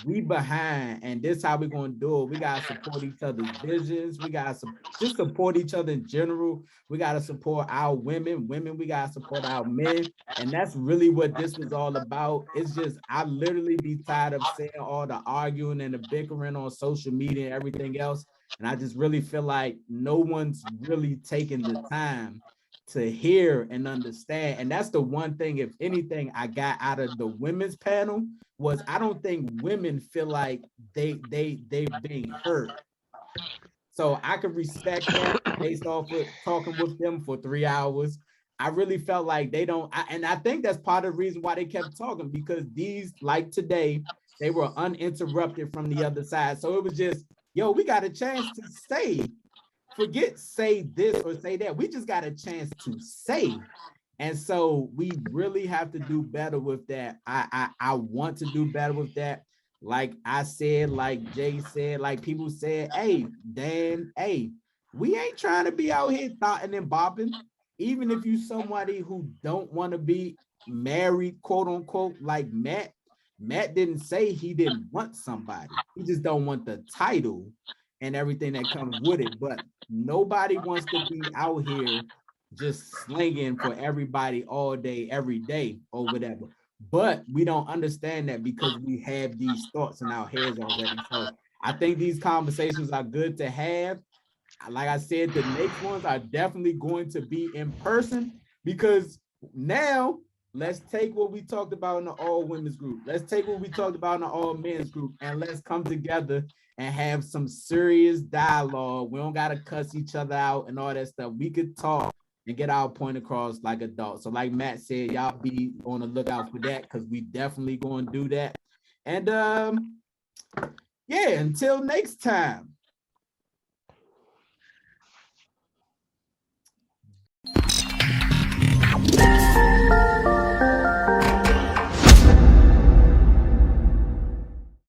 we behind, and this how we gonna do it. We gotta support each other's visions. We gotta just support each other in general. We gotta support our women. We gotta support our men, and that's really what this is all about. It's just I literally be tired of seeing all the arguing and the bickering on social media and everything else, and I just really feel like no one's really taking the time to hear and understand. And that's the one thing, if anything, I got out of the women's panel was I don't think women feel like they're being heard. So I could respect that based off of talking with them for 3 hours. I really felt like they don't, and I think that's part of the reason why they kept talking, because these, like today, they were uninterrupted from the other side. So it was just, yo, we got a chance to say, forget say this or say that. We just got a chance to say. And so we really have to do better with that. I want to do better with that. Like I said, like Jay said, like people said, hey, Dan, hey, we ain't trying to be out here thotting and bopping. Even if you somebody who don't want to be married, quote unquote, like Matt didn't say he didn't want somebody. He just don't want the title and everything that comes with it. But nobody wants to be out here just slinging for everybody all day, every day, or whatever. But we don't understand that because we have these thoughts in our heads already. So I think these conversations are good to have. Like I said, the next ones are definitely going to be in person, because now let's take what we talked about in the all women's group. Let's take what we talked about in the all men's group, and let's come together and have some serious dialogue. We don't got to cuss each other out and all that stuff. We could talk and get our point across like adults. So like Matt said, y'all be on the lookout for that, because we definitely going to do that. And yeah, until next time.